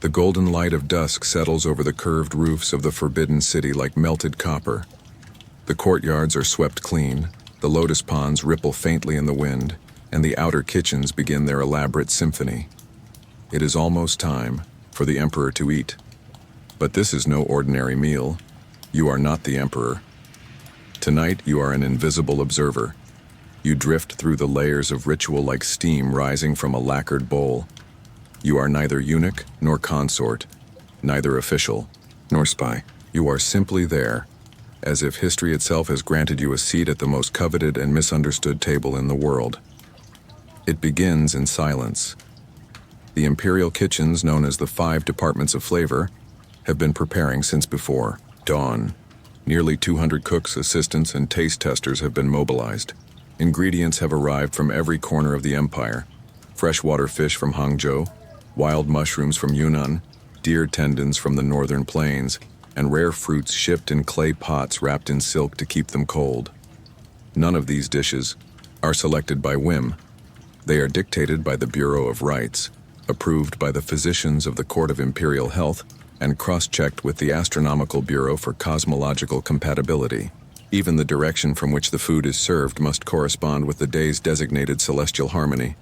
The golden light of dusk settles over the curved roofs of the forbidden city like melted copper. The courtyards are swept clean, the lotus ponds ripple faintly in the wind, and the outer kitchens begin their elaborate symphony. It is almost time for the emperor to eat. But this is no ordinary meal. You are not the emperor. Tonight you are an invisible observer. You drift through the layers of ritual like steam rising from a lacquered bowl. You are neither eunuch nor consort, neither official nor spy. You are simply there, as if history itself has granted you a seat at the most coveted and misunderstood table in the world. It begins in silence. The imperial kitchens, known as the 5 departments of flavor, have been preparing since before dawn. Nearly 200 cooks, assistants, and taste testers have been mobilized. Ingredients have arrived from every corner of the empire. Freshwater fish from Hangzhou, wild mushrooms from Yunnan, deer tendons from the northern plains, and rare fruits shipped in clay pots wrapped in silk to keep them cold. None of these dishes are selected by whim. They are dictated by the Bureau of Rites, approved by the physicians of the Court of Imperial Health, and cross-checked with the Astronomical Bureau for cosmological compatibility. Even the direction from which the food is served must correspond with the day's designated celestial harmony.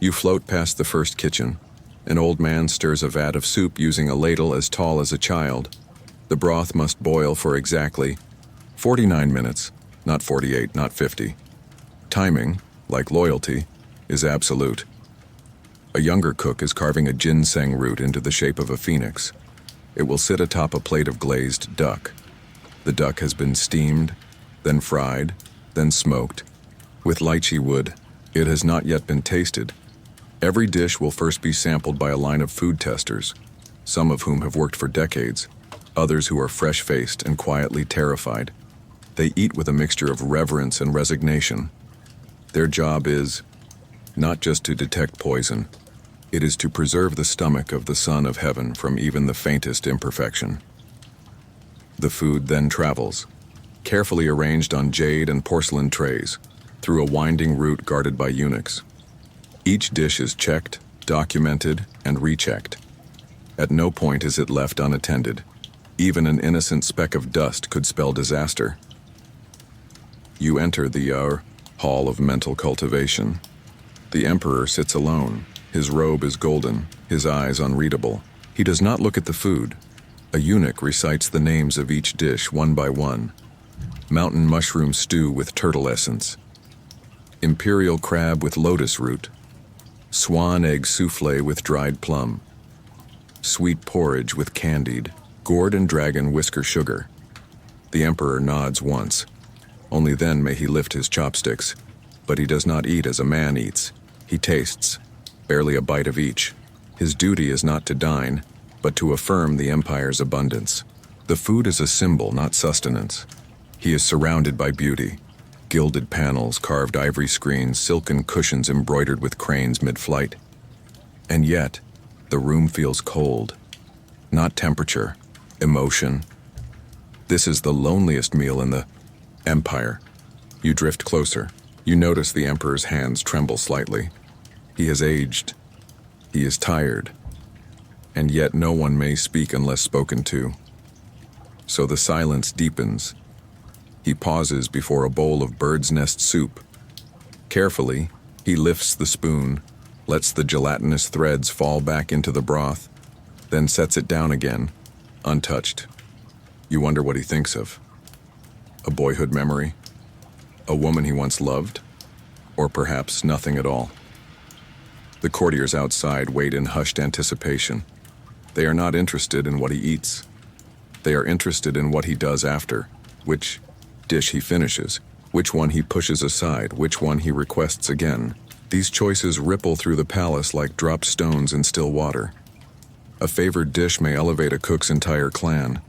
You float past the first kitchen. An old man stirs a vat of soup using a ladle as tall as a child. The broth must boil for exactly 49 minutes, not 48, not 50. Timing, like loyalty, is absolute. A younger cook is carving a ginseng root into the shape of a phoenix. It will sit atop a plate of glazed duck. The duck has been steamed, then fried, then smoked. With lychee wood, it has not yet been tasted. Every dish will first be sampled by a line of food testers, some of whom have worked for decades, others who are fresh-faced and quietly terrified. They eat with a mixture of reverence and resignation. Their job is not just to detect poison. It is to preserve the stomach of the Son of Heaven from even the faintest imperfection. The food then travels, carefully arranged on jade and porcelain trays, through a winding route guarded by eunuchs. Each dish is checked, documented, and rechecked. At no point is it left unattended. Even an innocent speck of dust could spell disaster. You enter the Hall of Mental Cultivation. The emperor sits alone. His robe is golden, his eyes unreadable. He does not look at the food. A eunuch recites the names of each dish one by one. Mountain mushroom stew with turtle essence. Imperial crab with lotus root. Swan egg soufflé with dried plum. Sweet porridge with candied, gourd and dragon whisker sugar. The emperor nods once. Only then may he lift his chopsticks. But he does not eat as a man eats. He tastes, barely a bite of each. His duty is not to dine, but to affirm the empire's abundance. The food is a symbol, not sustenance. He is surrounded by beauty. Gilded panels, carved ivory screens, silken cushions embroidered with cranes mid-flight. And yet, the room feels cold. Not temperature, emotion. This is the loneliest meal in the empire. You drift closer. You notice the emperor's hands tremble slightly. He has aged. He is tired. And yet no one may speak unless spoken to. So the silence deepens. He pauses before a bowl of bird's nest soup. Carefully, he lifts the spoon, lets the gelatinous threads fall back into the broth, then sets it down again, untouched. You wonder what he thinks of. A boyhood memory? A woman he once loved? Or perhaps nothing at all? The courtiers outside wait in hushed anticipation. They are not interested in what he eats. They are interested in what he does after, which dish he finishes, which one he pushes aside, which one he requests again. These choices ripple through the palace like dropped stones in still water. A favored dish may elevate a cook's entire clan.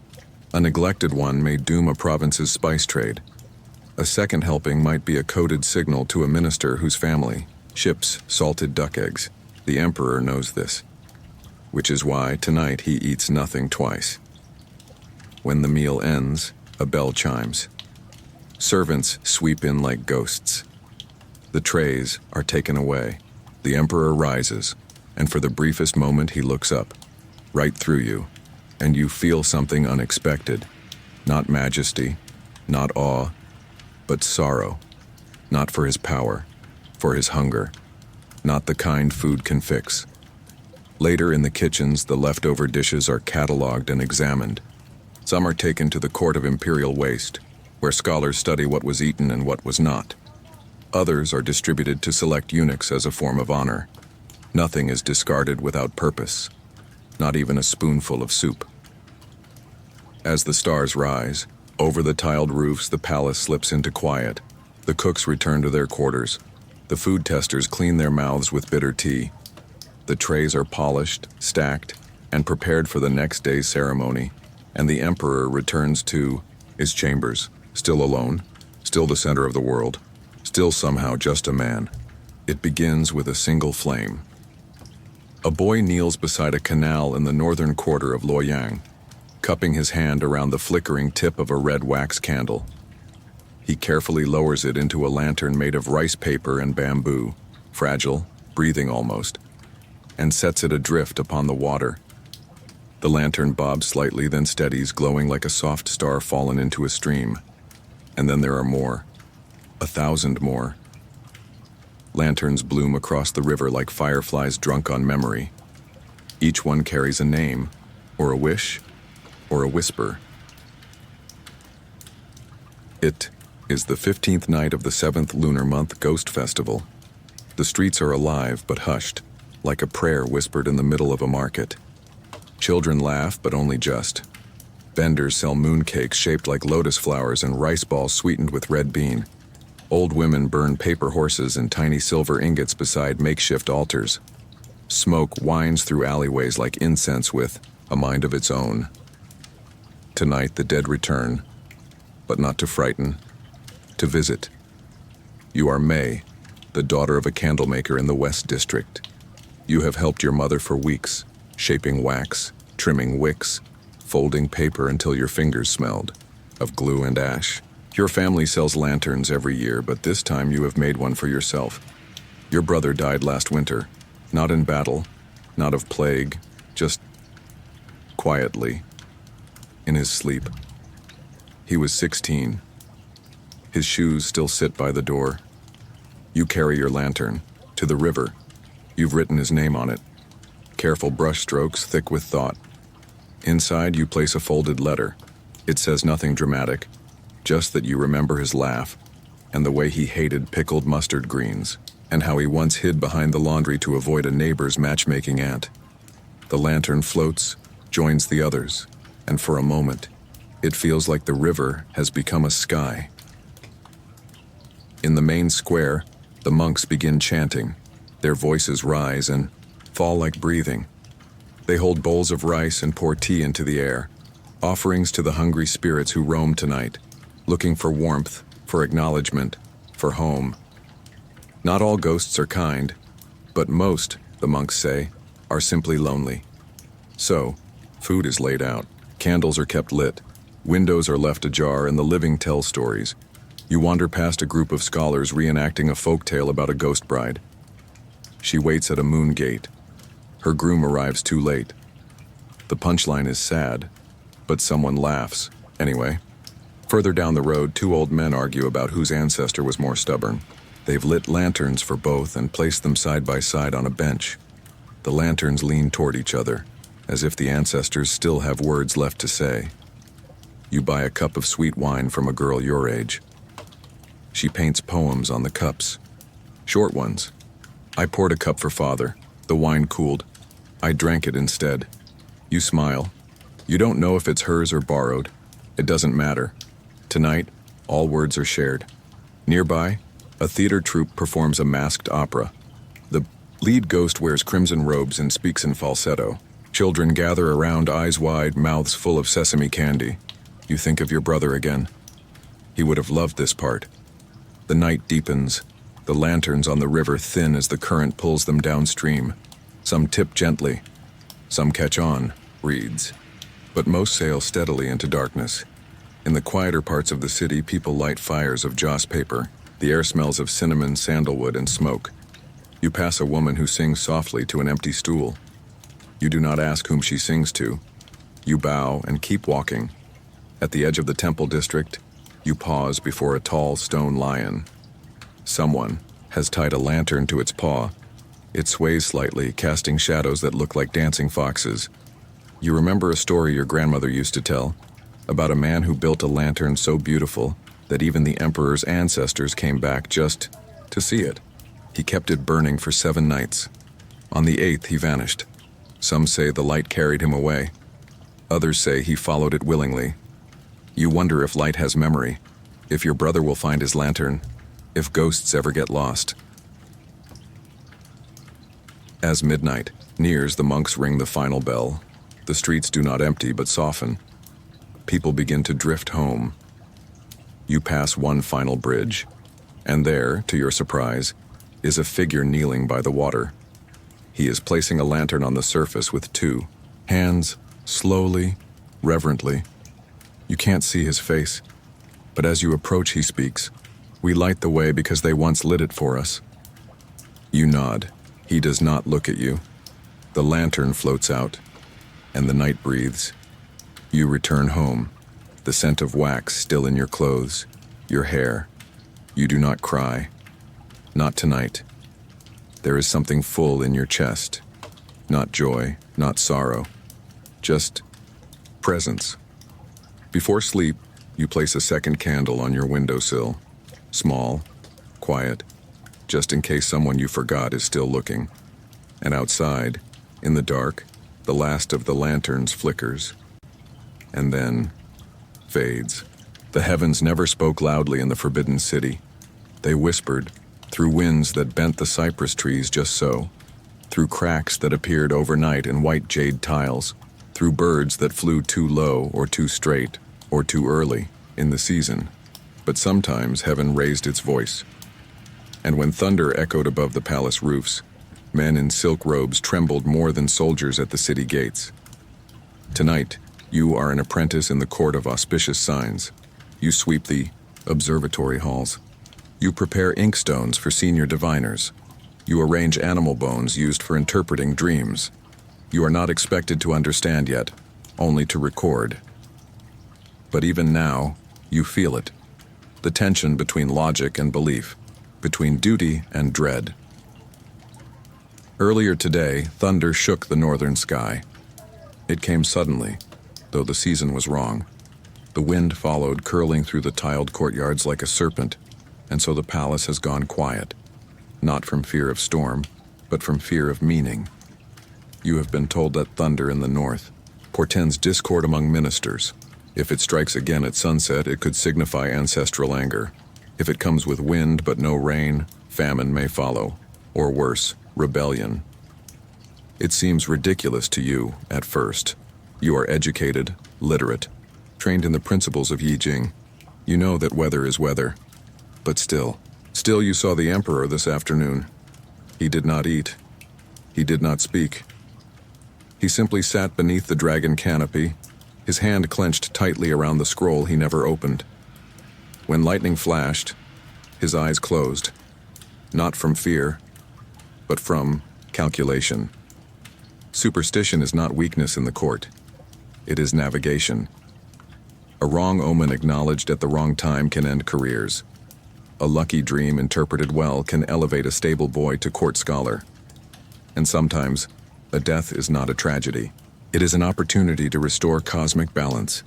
A neglected one may doom a province's spice trade. A second helping might be a coded signal to a minister whose family ships salted duck eggs. The emperor knows this, which is why tonight he eats nothing twice. When the meal ends, a bell chimes. Servants sweep in like ghosts. The trays are taken away. The emperor rises, and for the briefest moment he looks up. right through you, and you feel something unexpected. Not majesty, not awe, but sorrow. Not for his power, for his hunger. Not the kind food can fix. Later in the kitchens, the leftover dishes are catalogued and examined. Some are taken to the court of imperial waste, where scholars study what was eaten and what was not. Others are distributed to select eunuchs as a form of honor. Nothing is discarded without purpose, not even a spoonful of soup. As the stars rise, over the tiled roofs the palace slips into quiet. The cooks return to their quarters. The food testers clean their mouths with bitter tea. The trays are polished, stacked, and prepared for the next day's ceremony, and the emperor returns to his chambers, still alone, still the center of the world, still somehow just a man. It begins with a single flame. A boy kneels beside a canal in the northern quarter of Luoyang, cupping his hand around the flickering tip of a red wax candle. He carefully lowers it into a lantern made of rice paper and bamboo, fragile, breathing almost, and sets it adrift upon the water. The lantern bobs slightly, then steadies, glowing like a soft star fallen into a stream. And then there are more. 1,000 more. Lanterns bloom across the river like fireflies drunk on memory. Each one carries a name, or a wish, or a whisper. It is the 15th night of the 7th lunar month Ghost Festival. The streets are alive but hushed, like a prayer whispered in the middle of a market. Children laugh, but only just. Vendors sell mooncakes shaped like lotus flowers and rice balls sweetened with red bean. Old women burn paper horses and tiny silver ingots beside makeshift altars. Smoke winds through alleyways like incense with a mind of its own. Tonight the dead return, but not to frighten, to visit. You are May, the daughter of a candlemaker in the West District. You have helped your mother for weeks, shaping wax, trimming wicks, folding paper until your fingers smelled of glue and ash. Your family sells lanterns every year, but this time you have made one for yourself. Your brother died last winter, not in battle, not of plague, just quietly, in his sleep. He was 16. His shoes still sit by the door. You carry your lantern to the river. You've written his name on it. Careful brush strokes, thick with thought. Inside, you place a folded letter. It says nothing dramatic, just that you remember his laugh, and the way he hated pickled mustard greens, and how he once hid behind the laundry to avoid a neighbor's matchmaking aunt. The lantern floats, joins the others, and for a moment, it feels like the river has become a sky. In the main square, the monks begin chanting. Their voices rise and fall like breathing. They hold bowls of rice and pour tea into the air, offerings to the hungry spirits who roam tonight, looking for warmth, for acknowledgement, for home. Not all ghosts are kind, but most, the monks say, are simply lonely. So, food is laid out, candles are kept lit, windows are left ajar, and the living tell stories. You wander past a group of scholars reenacting a folktale about a ghost bride. She waits at a moon gate. Her groom arrives too late. The punchline is sad, but someone laughs. Anyway, further down the road, two old men argue about whose ancestor was more stubborn. They've lit lanterns for both and placed them side by side on a bench. The lanterns lean toward each other, as if the ancestors still have words left to say. You buy a cup of sweet wine from a girl your age. She paints poems on the cups. Short ones. I poured a cup for father. The wine cooled. I drank it instead. You smile. You don't know if it's hers or borrowed. It doesn't matter. Tonight, all words are shared. Nearby, a theater troupe performs a masked opera. The lead ghost wears crimson robes and speaks in falsetto. Children gather around, eyes wide, mouths full of sesame candy. You think of your brother again. He would have loved this part. The night deepens. The lanterns on the river thin as the current pulls them downstream. Some tip gently. Some catch on, reeds. But most sail steadily into darkness. In the quieter parts of the city, people light fires of joss paper. The air smells of cinnamon, sandalwood, and smoke. You pass a woman who sings softly to an empty stool. You do not ask whom she sings to. You bow and keep walking. At the edge of the temple district, you pause before a tall stone lion. Someone has tied a lantern to its paw. It sways slightly, casting shadows that look like dancing foxes. You remember a story your grandmother used to tell about a man who built a lantern so beautiful that even the emperor's ancestors came back just to see it. He kept it burning for 7 nights. On the 8th, he vanished. Some say the light carried him away. Others say he followed it willingly. You wonder if light has memory, if your brother will find his lantern, if ghosts ever get lost. As midnight nears, the monks ring the final bell. The streets do not empty but soften. People begin to drift home. You pass one final bridge, and there, to your surprise, is a figure kneeling by the water. He is placing a lantern on the surface with 2 hands, slowly, reverently. You can't see his face, but as you approach, he speaks. "We light the way because they once lit it for us." You nod. He does not look at you. The lantern floats out, and the night breathes. You return home, the scent of wax still in your clothes, your hair. You do not cry. Not tonight. There is something full in your chest. Not joy, not sorrow. Just presence. Before sleep, you place a second candle on your windowsill. Small, quiet, just in case someone you forgot is still looking. And outside, in the dark, the last of the lanterns flickers, and then fades. The heavens never spoke loudly in the Forbidden City. They whispered, through winds that bent the cypress trees just so, through cracks that appeared overnight in white jade tiles, through birds that flew too low or too straight or too early in the season. But sometimes heaven raised its voice. And when thunder echoed above the palace roofs, men in silk robes trembled more than soldiers at the city gates. Tonight, you are an apprentice in the court of auspicious signs. You sweep the observatory halls. You prepare inkstones for senior diviners. You arrange animal bones used for interpreting dreams. You are not expected to understand yet, only to record. But even now, you feel it. The tension between logic and belief, between duty and dread. Earlier today, thunder shook the northern sky. It came suddenly, though the season was wrong. The wind followed, curling through the tiled courtyards like a serpent, and so the palace has gone quiet, not from fear of storm, but from fear of meaning. You have been told that thunder in the north portends discord among ministers. If it strikes again at sunset, it could signify ancestral anger. If it comes with wind but no rain, famine may follow, or worse, rebellion. It seems ridiculous to you at first. You are educated, literate, trained in the principles of Yi Jing. You know that weather is weather. But still you saw the emperor this afternoon. He did not eat. He did not speak. He simply sat beneath the dragon canopy, his hand clenched tightly around the scroll he never opened. When lightning flashed, his eyes closed, not from fear, but from calculation. Superstition is not weakness in the court. It is navigation. A wrong omen acknowledged at the wrong time can end careers. A lucky dream interpreted well can elevate a stable boy to court scholar. And sometimes, a death is not a tragedy. It is an opportunity to restore cosmic balance.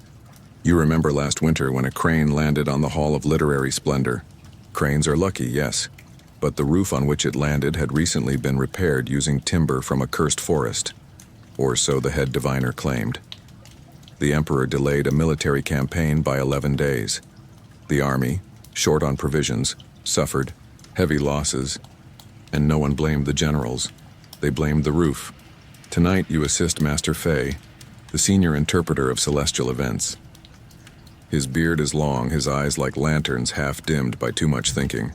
You remember last winter when a crane landed on the Hall of Literary Splendor. Cranes are lucky, yes, but the roof on which it landed had recently been repaired using timber from a cursed forest, or so the head diviner claimed. The emperor delayed a military campaign by 11 days. The army, short on provisions, suffered heavy losses, and no one blamed the generals. They blamed the roof. Tonight you assist Master Fei, the senior interpreter of celestial events. His beard is long, his eyes like lanterns half-dimmed by too much thinking.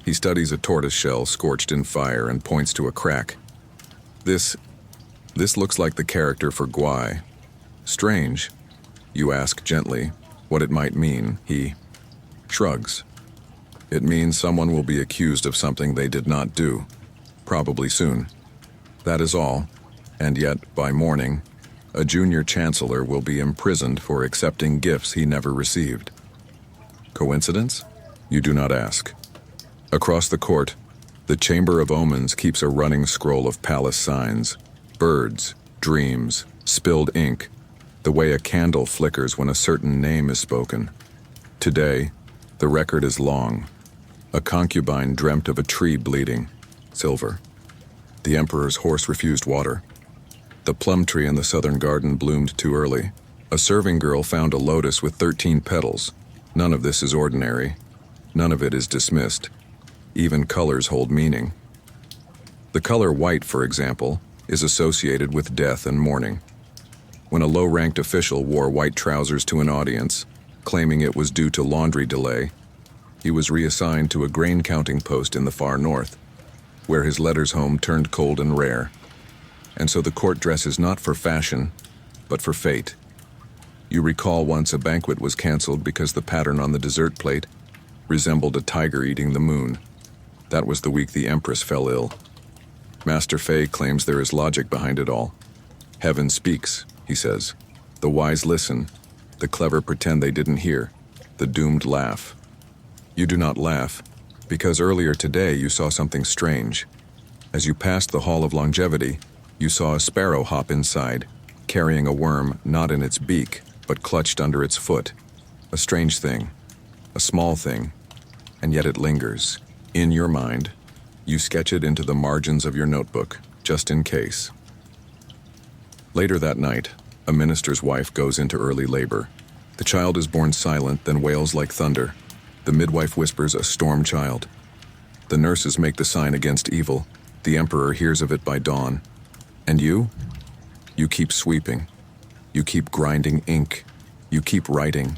He studies a tortoise shell scorched in fire and points to a crack. This looks like the character for Guai. Strange. You ask gently what it might mean. He shrugs. It means someone will be accused of something they did not do. Probably soon. That is all. And yet, by morning, a junior chancellor will be imprisoned for accepting gifts he never received. Coincidence? You do not ask. Across the court, the Chamber of Omens keeps a running scroll of palace signs, birds, dreams, spilled ink, the way a candle flickers when a certain name is spoken. Today, the record is long. A concubine dreamt of a tree bleeding, silver. The emperor's horse refused water. The plum tree in the southern garden bloomed too early. A serving girl found a lotus with 13 petals. None of this is ordinary. None of it is dismissed. Even colors hold meaning. The color white, for example, is associated with death and mourning. When a low-ranked official wore white trousers to an audience, claiming it was due to laundry delay, he was reassigned to a grain counting post in the far north, where his letters home turned cold and rare. And so the court dresses not for fashion, but for fate. You recall once a banquet was canceled because the pattern on the dessert plate resembled a tiger eating the moon. That was the week the Empress fell ill. Master Fei claims there is logic behind it all. Heaven speaks, he says. The wise listen. The clever pretend they didn't hear. The doomed laugh. You do not laugh, because earlier today you saw something strange. As you passed the Hall of Longevity, you saw a sparrow hop inside, carrying a worm not in its beak, but clutched under its foot. A strange thing, a small thing, and yet it lingers. In your mind, you sketch it into the margins of your notebook, just in case. Later that night, a minister's wife goes into early labor. The child is born silent, then wails like thunder. The midwife whispers a storm child. The nurses make the sign against evil. The emperor hears of it by dawn. And you? You keep sweeping. You keep grinding ink. You keep writing.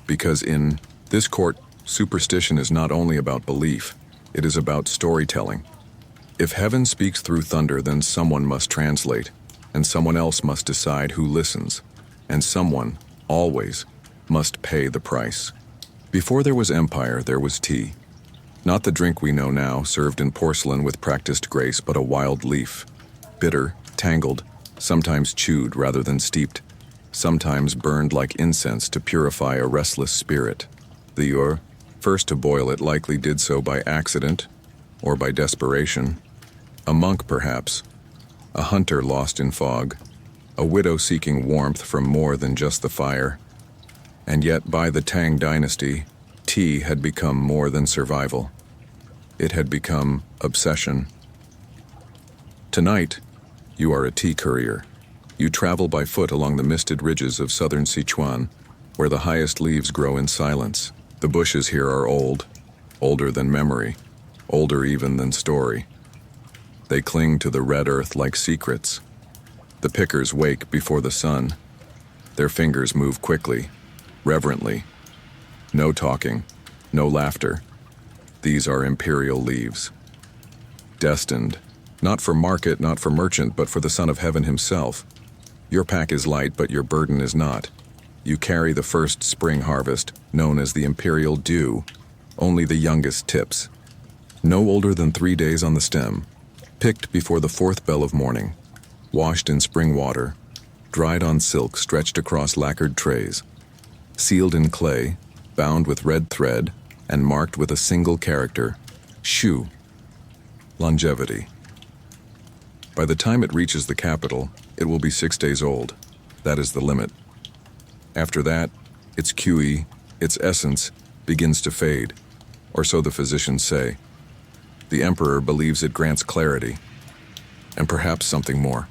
Because in this court, superstition is not only about belief, it is about storytelling. If heaven speaks through thunder, then someone must translate, and someone else must decide who listens, and someone, always, must pay the price. Before there was empire, there was tea. Not the drink we know now, served in porcelain with practiced grace, but a wild leaf. Bitter, tangled, sometimes chewed rather than steeped, sometimes burned like incense to purify a restless spirit. The first to boil it likely did so by accident or by desperation. A monk, perhaps. A hunter lost in fog. A widow seeking warmth from more than just the fire. And yet, by the Tang dynasty, tea had become more than survival. It had become obsession. Tonight, you are a tea courier. You travel by foot along the misted ridges of southern Sichuan, where the highest leaves grow in silence. The bushes here are old, older than memory, older even than story. They cling to the red earth like secrets. The pickers wake before the sun. Their fingers move quickly, reverently. No talking, no laughter. These are imperial leaves. Destined, not for market, not for merchant, but for the Son of Heaven himself. Your pack is light, but your burden is not. You carry the first spring harvest, known as the Imperial Dew, only the youngest tips. No older than 3 days on the stem, picked before the fourth bell of morning, washed in spring water, dried on silk stretched across lacquered trays, sealed in clay, bound with red thread, and marked with a single character, Shu, longevity. By the time it reaches the capital, it will be 6 days old. That is the limit. After that, its QE, its essence, begins to fade, or so the physicians say. The emperor believes it grants clarity, and perhaps something more.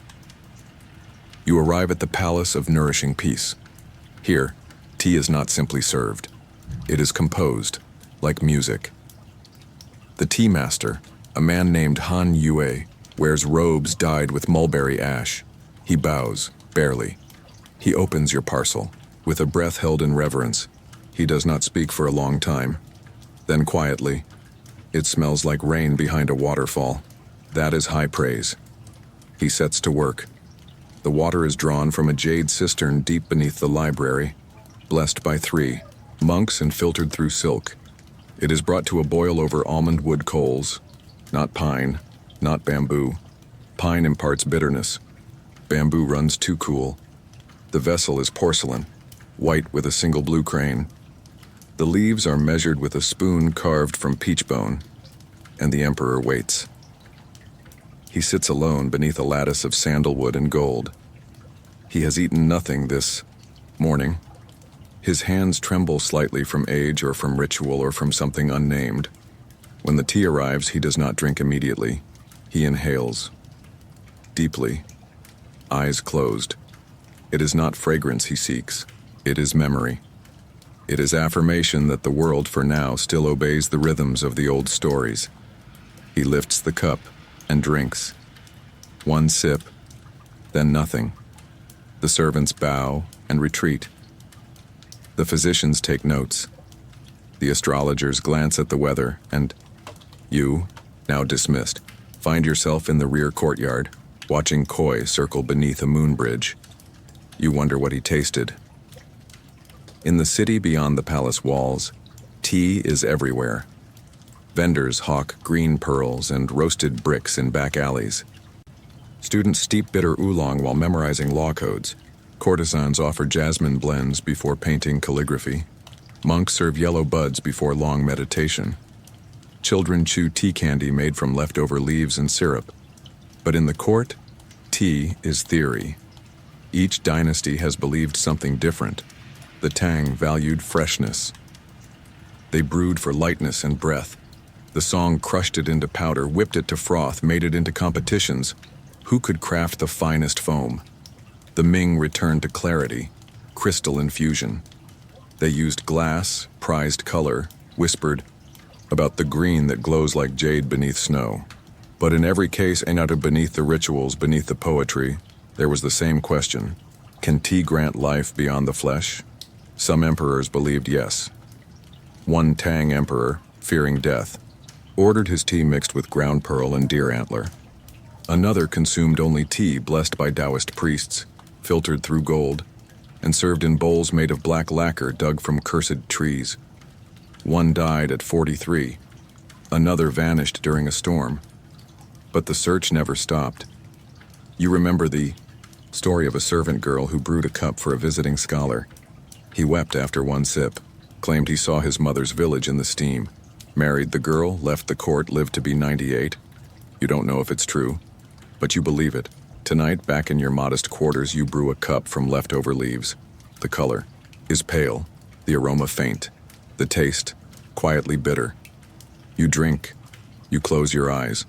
You arrive at the Palace of Nourishing Peace. Here, tea is not simply served. It is composed, like music. The tea master, a man named Han Yue, wears robes dyed with mulberry ash. He bows, barely. He opens your parcel. With a breath held in reverence, he does not speak for a long time. Then quietly, it smells like rain behind a waterfall. That is high praise. He sets to work. The water is drawn from a jade cistern deep beneath the library, blessed by 3 monks and filtered through silk. It is brought to a boil over almond wood coals, not pine, not bamboo. Pine imparts bitterness. Bamboo runs too cool. The vessel is porcelain, white with a single blue crane. The leaves are measured with a spoon carved from peach bone, and the emperor waits. He sits alone beneath a lattice of sandalwood and gold. He has eaten nothing this morning. His hands tremble slightly from age or from ritual or from something unnamed. When the tea arrives, he does not drink immediately. He inhales. Deeply. Eyes closed. It is not fragrance he seeks. It is memory. It is affirmation that the world for now still obeys the rhythms of the old stories. He lifts the cup and drinks. One sip, then nothing. The servants bow and retreat. The physicians take notes. The astrologers glance at the weather, and you, now dismissed, find yourself in the rear courtyard, watching koi circle beneath a moon bridge. You wonder what he tasted. In the city beyond the palace walls, tea is everywhere. Vendors hawk green pearls and roasted bricks in back alleys. Students steep bitter oolong while memorizing law codes. Courtesans offer jasmine blends before painting calligraphy. Monks serve yellow buds before long meditation. Children chew tea candy made from leftover leaves and syrup. But in the court, tea is theory. Each dynasty has believed something different. The Tang valued freshness. They brewed for lightness and breath. The Song crushed it into powder, whipped it to froth, made it into competitions. Who could craft the finest foam? The Ming returned to clarity, crystal infusion. They used glass, prized color, whispered about the green that glows like jade beneath snow. But in every case, and out of beneath the rituals, beneath the poetry, there was the same question. Can tea grant life beyond the flesh? Some emperors believed yes. One Tang emperor, fearing death, ordered his tea mixed with ground pearl and deer antler. Another consumed only tea blessed by Taoist priests, filtered through gold, and served in bowls made of black lacquer dug from cursed trees. One died at 43. Another vanished during a storm. But the search never stopped. You remember the story of a servant girl who brewed a cup for a visiting scholar. He wept after one sip, claimed he saw his mother's village in the steam, married the girl, left the court, lived to be 98. You don't know if it's true, but you believe it. Tonight, back in your modest quarters, you brew a cup from leftover leaves. The color is pale, the aroma faint, the taste quietly bitter. You drink, you close your eyes,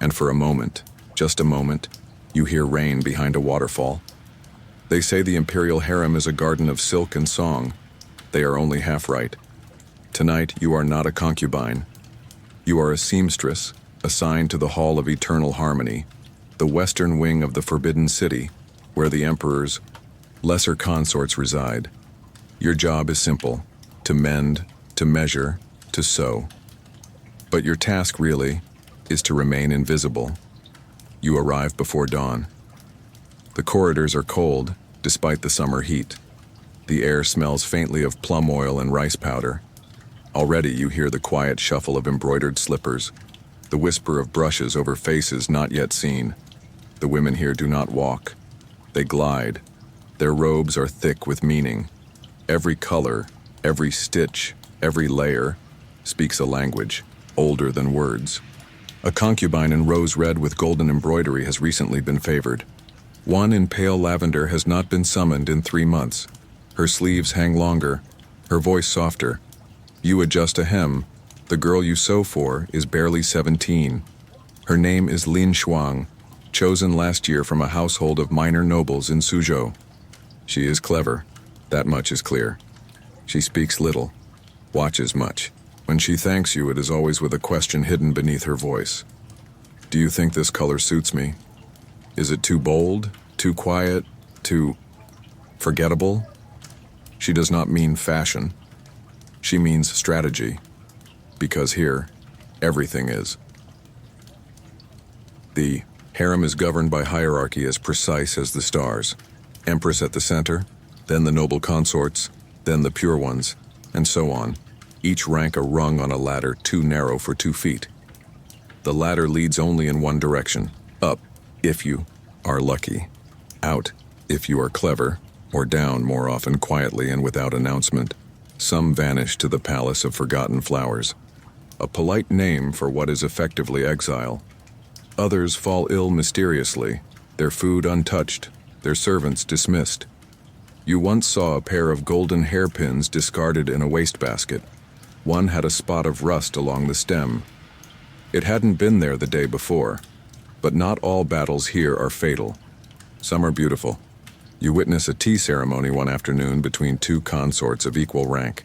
and for a moment, just a moment, you hear rain behind a waterfall. They say the imperial harem is a garden of silk and song. They are only half right. Tonight, you are not a concubine. You are a seamstress, assigned to the Hall of Eternal Harmony, the western wing of the Forbidden City, where the emperor's lesser consorts reside. Your job is simple: to mend, to measure, to sew. But your task really is to remain invisible. You arrive before dawn. The corridors are cold, despite the summer heat. The air smells faintly of plum oil and rice powder. Already you hear the quiet shuffle of embroidered slippers, the whisper of brushes over faces not yet seen. The women here do not walk. They glide. Their robes are thick with meaning. Every color, every stitch, every layer speaks a language older than words. A concubine in rose red with golden embroidery has recently been favored. One in pale lavender has not been summoned in 3 months. Her sleeves hang longer, her voice softer. You adjust a hem. The girl you sew for is barely 17. Her name is Lin Shuang, chosen last year from a household of minor nobles in Suzhou. She is clever, that much is clear. She speaks little, watches much. When she thanks you, it is always with a question hidden beneath her voice. Do you think this color suits me? Is it too bold, too quiet, too forgettable? She does not mean fashion. She means strategy. Because here, everything is. The harem is governed by hierarchy as precise as the stars. Empress at the center, then the noble consorts, then the pure ones, and so on. Each rank a rung on a ladder too narrow for 2 feet. The ladder leads only in one direction, up, if you are lucky. Out, if you are clever, or down more often quietly and without announcement. Some vanish to the palace of forgotten flowers, a polite name for what is effectively exile. Others fall ill mysteriously, their food untouched, their servants dismissed. You once saw a pair of golden hairpins discarded in a wastebasket. One had a spot of rust along the stem. It hadn't been there the day before. But not all battles here are fatal. Some are beautiful. You witness a tea ceremony one afternoon between two consorts of equal rank.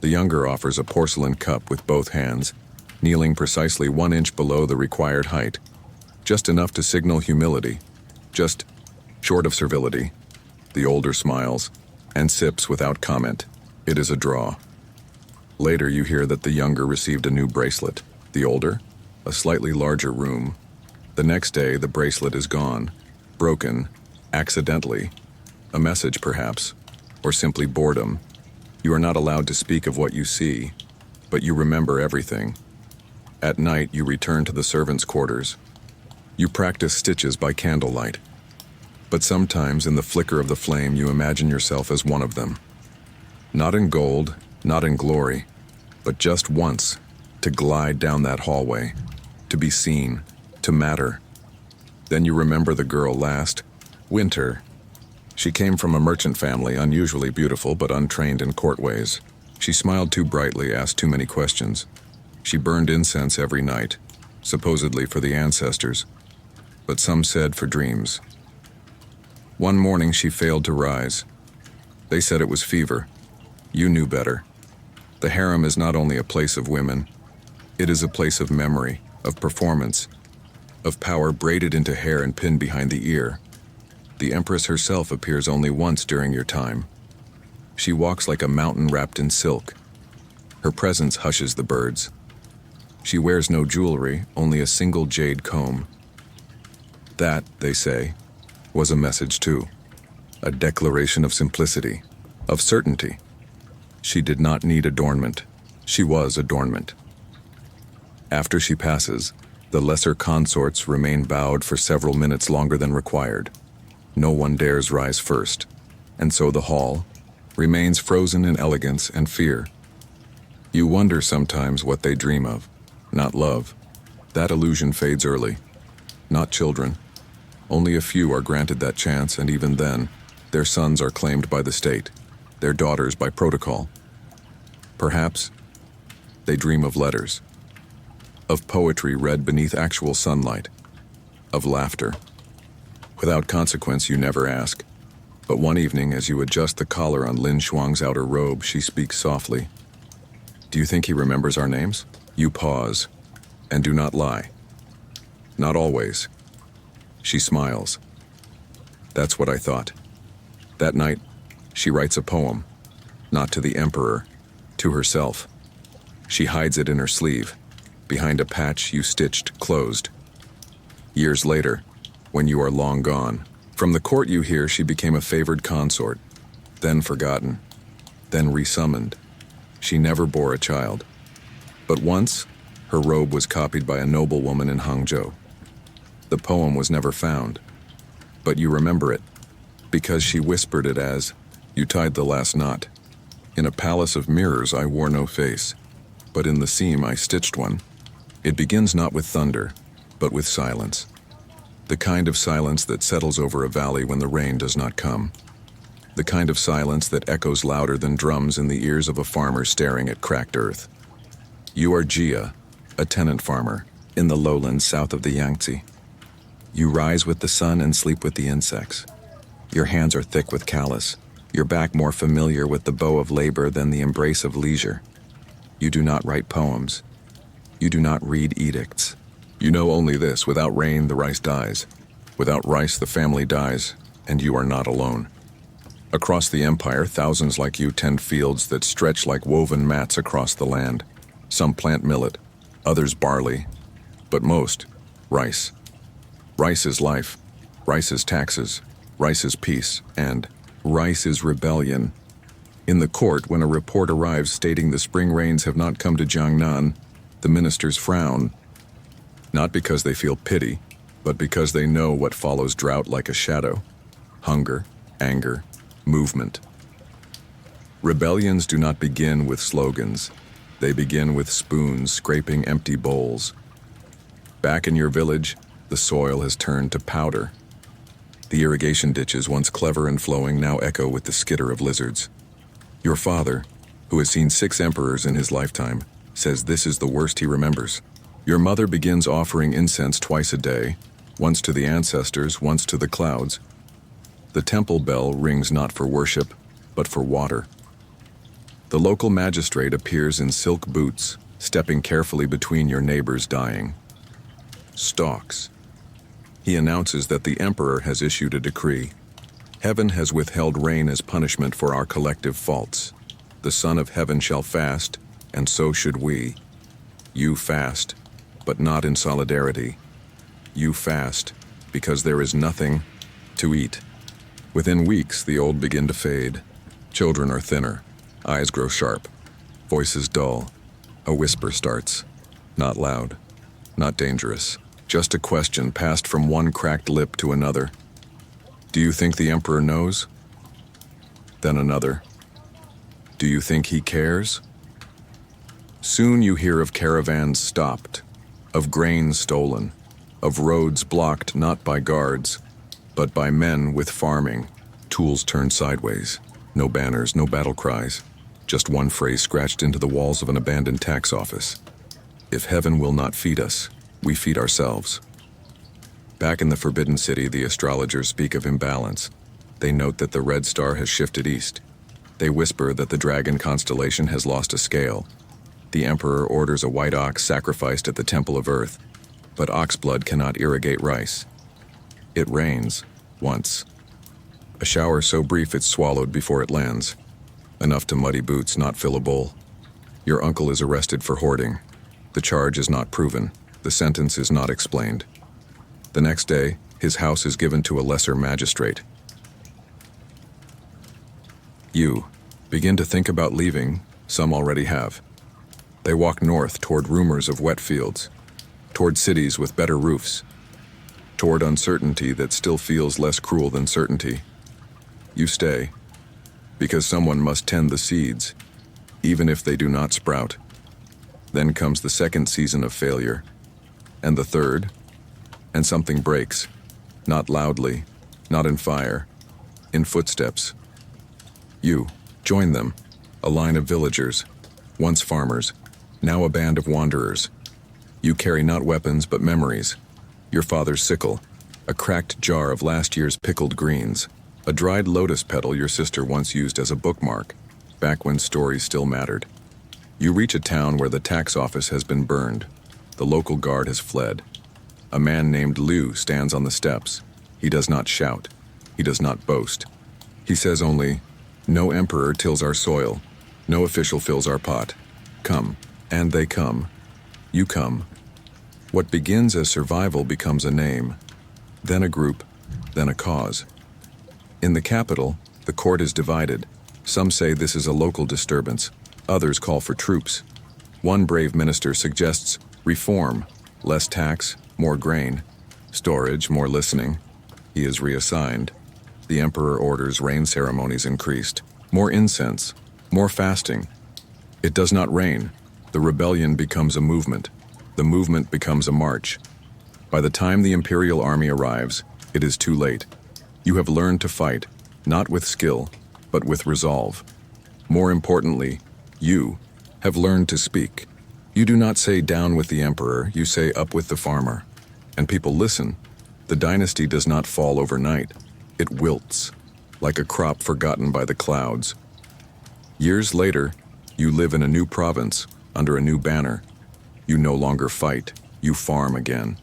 The younger offers a porcelain cup with both hands, kneeling precisely 1 inch below the required height, just enough to signal humility, just short of servility. The older smiles and sips without comment. It is a draw. Later you hear that the younger received a new bracelet. The older, a slightly larger room. The next day the bracelet is gone, broken, accidentally. A message perhaps, or simply boredom. You are not allowed to speak of what you see, but you remember everything. At night you return to the servants' quarters. You practice stitches by candlelight. But sometimes in the flicker of the flame you imagine yourself as one of them. Not in gold, not in glory, but just once, to glide down that hallway, to be seen, to matter. Then you remember the girl last, Winter. She came from a merchant family, unusually beautiful but untrained in court ways. She smiled too brightly, asked too many questions. She burned incense every night, supposedly for the ancestors, but some said for dreams. One morning she failed to rise. They said it was fever. You knew better. The harem is not only a place of women, it is a place of memory, of performance, of power braided into hair and pinned behind the ear. The Empress herself appears only once during your time. She walks like a mountain wrapped in silk. Her presence hushes the birds. She wears no jewelry, only a single jade comb. That, they say, was a message too. A declaration of simplicity, of certainty. She did not need adornment. She was adornment. After she passes, the lesser consorts remain bowed for several minutes longer than required. No one dares rise first, and so the hall remains frozen in elegance and fear. You wonder sometimes what they dream of. Not love. That illusion fades early. Not children. Only a few are granted that chance, and even then, their sons are claimed by the state, their daughters by protocol. Perhaps they dream of letters, of poetry read beneath actual sunlight, of laughter. Without consequence, you never ask. But one evening, as you adjust the collar on Lin Shuang's outer robe, she speaks softly. Do you think he remembers our names? You pause, and do not lie. Not always. She smiles. That's what I thought. That night, she writes a poem, not to the emperor, to herself. She hides it in her sleeve, behind a patch you stitched closed. Years later, when you are long gone, from the court you hear she became a favored consort, then forgotten, then resummoned. She never bore a child. But once, her robe was copied by a noblewoman in Hangzhou. The poem was never found, but you remember it, because she whispered it as, you tied the last knot. In a palace of mirrors I wore no face, but in the seam I stitched one. It begins not with thunder, but with silence. The kind of silence that settles over a valley when the rain does not come. The kind of silence that echoes louder than drums in the ears of a farmer staring at cracked earth. You are Jia, a tenant farmer, in the lowlands south of the Yangtze. You rise with the sun and sleep with the insects. Your hands are thick with callus, your back more familiar with the bow of labor than the embrace of leisure. You do not write poems. You do not read edicts. You know only this: without rain, the rice dies. Without rice, the family dies, and you are not alone. Across the empire, thousands like you tend fields that stretch like woven mats across the land. Some plant millet, others barley, but most, rice. Rice is life, rice is taxes, rice is peace, and rice is rebellion. In the court, when a report arrives stating the spring rains have not come to Jiangnan, the ministers frown, not because they feel pity, but because they know what follows drought like a shadow. hunger, anger, movement. Rebellions do not begin with slogans. They begin with spoons scraping empty bowls. Back in your village, the soil has turned to powder. The irrigation ditches, once clever and flowing, now echo with the skitter of lizards. Your father, who has seen 6 emperors in his lifetime, says this is the worst he remembers. Your mother begins offering incense twice a day, once to the ancestors, once to the clouds. The temple bell rings not for worship, but for water. The local magistrate appears in silk boots, stepping carefully between your neighbors dying. Stalks. He announces that the emperor has issued a decree. Heaven has withheld rain as punishment for our collective faults. The Son of Heaven shall fast, and so should we. You fast, but not in solidarity. You fast, because there is nothing to eat. Within weeks, the old begin to fade. Children are thinner. Eyes grow sharp. Voices dull. A whisper starts. Not loud. Not dangerous. Just a question passed from one cracked lip to another. Do you think the emperor knows? Then another. Do you think he cares? Soon you hear of caravans stopped, of grain stolen, of roads blocked not by guards, but by men with farming, tools turned sideways. No banners, no battle cries. Just one phrase scratched into the walls of an abandoned tax office. If heaven will not feed us, we feed ourselves. Back in the Forbidden City, the astrologers speak of imbalance. They note that the red star has shifted east. They whisper that the dragon constellation has lost a scale. The emperor orders a white ox sacrificed at the Temple of Earth, but ox blood cannot irrigate rice. It rains, once. A shower so brief it's swallowed before it lands. Enough to muddy boots, not fill a bowl. Your uncle is arrested for hoarding. The charge is not proven. The sentence is not explained. The next day, his house is given to a lesser magistrate. You begin to think about leaving. Some already have. They walk north toward rumors of wet fields, toward cities with better roofs, toward uncertainty that still feels less cruel than certainty. You stay, because someone must tend the seeds, even if they do not sprout. Then comes the second season of failure, and the third, and something breaks, not loudly, not in fire, in footsteps. You join them, a line of villagers, once farmers, now a band of wanderers. You carry not weapons but memories, your father's sickle, a cracked jar of last year's pickled greens, a dried lotus petal your sister once used as a bookmark, back when stories still mattered. You reach a town where the tax office has been burned. The local guard has fled. A man named Liu stands on the steps. He does not shout. He does not boast. He says only, "No emperor tills our soil. No official fills our pot. Come." And they come. You come. What begins as survival becomes a name, then a group, then a cause. In the capital, the court is divided. Some say this is a local disturbance. Others call for troops. One brave minister suggests reform, less tax, more grain, storage, more listening. He is reassigned. The emperor orders rain ceremonies increased, more incense, more fasting. It does not rain. The rebellion becomes a movement. The movement becomes a march. By the time the imperial army arrives, it is too late. You have learned to fight, not with skill, but with resolve. More importantly, you have learned to speak. You do not say down with the emperor, you say up with the farmer. And people listen. The dynasty does not fall overnight. It wilts, like a crop forgotten by the clouds. Years later, you live in a new province, under a new banner. You no longer fight, you farm again.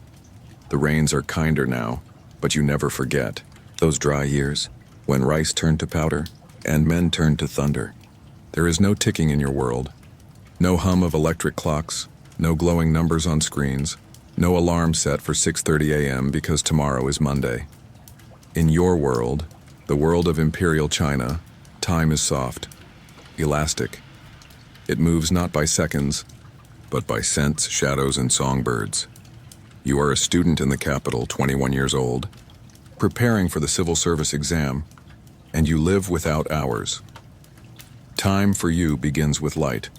The rains are kinder now, but you never forget. Those dry years, when rice turned to powder, and men turned to thunder. There is no ticking in your world. No hum of electric clocks, no glowing numbers on screens, no alarm set for 6:30 a.m. because tomorrow is Monday. In your world, the world of Imperial China, time is soft, elastic. It moves not by seconds, but by scents, shadows, and songbirds. You are a student in the capital, 21 years old, preparing for the civil service exam, and you live without hours. Time for you begins with light.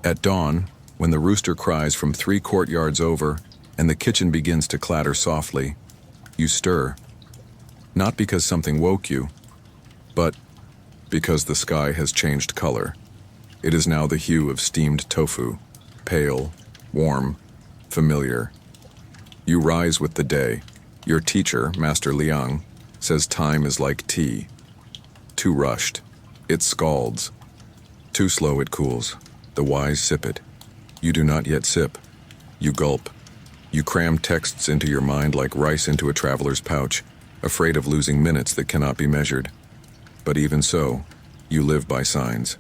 At dawn, when the rooster cries from 3 courtyards over and the kitchen begins to clatter softly, you stir. Not because something woke you, but because the sky has changed color. It is now the hue of steamed tofu, pale, warm, familiar. You rise with the day. Your teacher, Master Liang, says time is like tea. Too rushed, it scalds. Too slow, it cools. The wise sip it. You do not yet sip. You gulp. You cram texts into your mind like rice into a traveler's pouch, afraid of losing minutes that cannot be measured. But even so, you live by signs.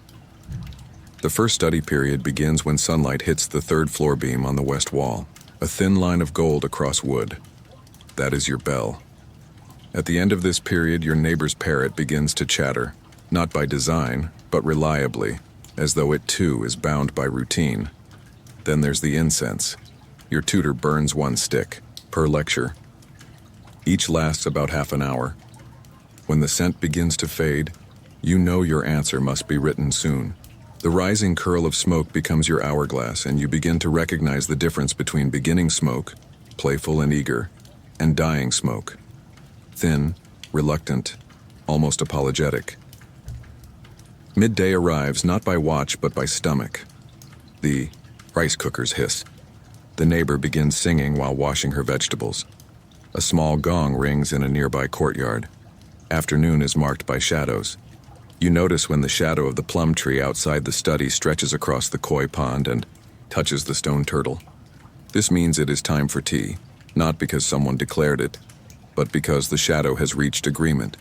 The first study period begins when sunlight hits the 3rd floor beam on the west wall, a thin line of gold across wood. That is your bell. At the end of this period, your neighbor's parrot begins to chatter, not by design, but reliably, as though it too is bound by routine. Then there's the incense. Your tutor burns 1 stick, per lecture. Each lasts about half an hour. When the scent begins to fade, you know your answer must be written soon. The rising curl of smoke becomes your hourglass, and you begin to recognize the difference between beginning smoke, playful and eager, and dying smoke, thin, reluctant, almost apologetic. Midday arrives not by watch but by stomach. The rice cookers hiss. The neighbor begins singing while washing her vegetables. A small gong rings in a nearby courtyard. Afternoon is marked by shadows. You notice when the shadow of the plum tree outside the study stretches across the koi pond and touches the stone turtle. This means it is time for tea, not because someone declared it, but because the shadow has reached agreement.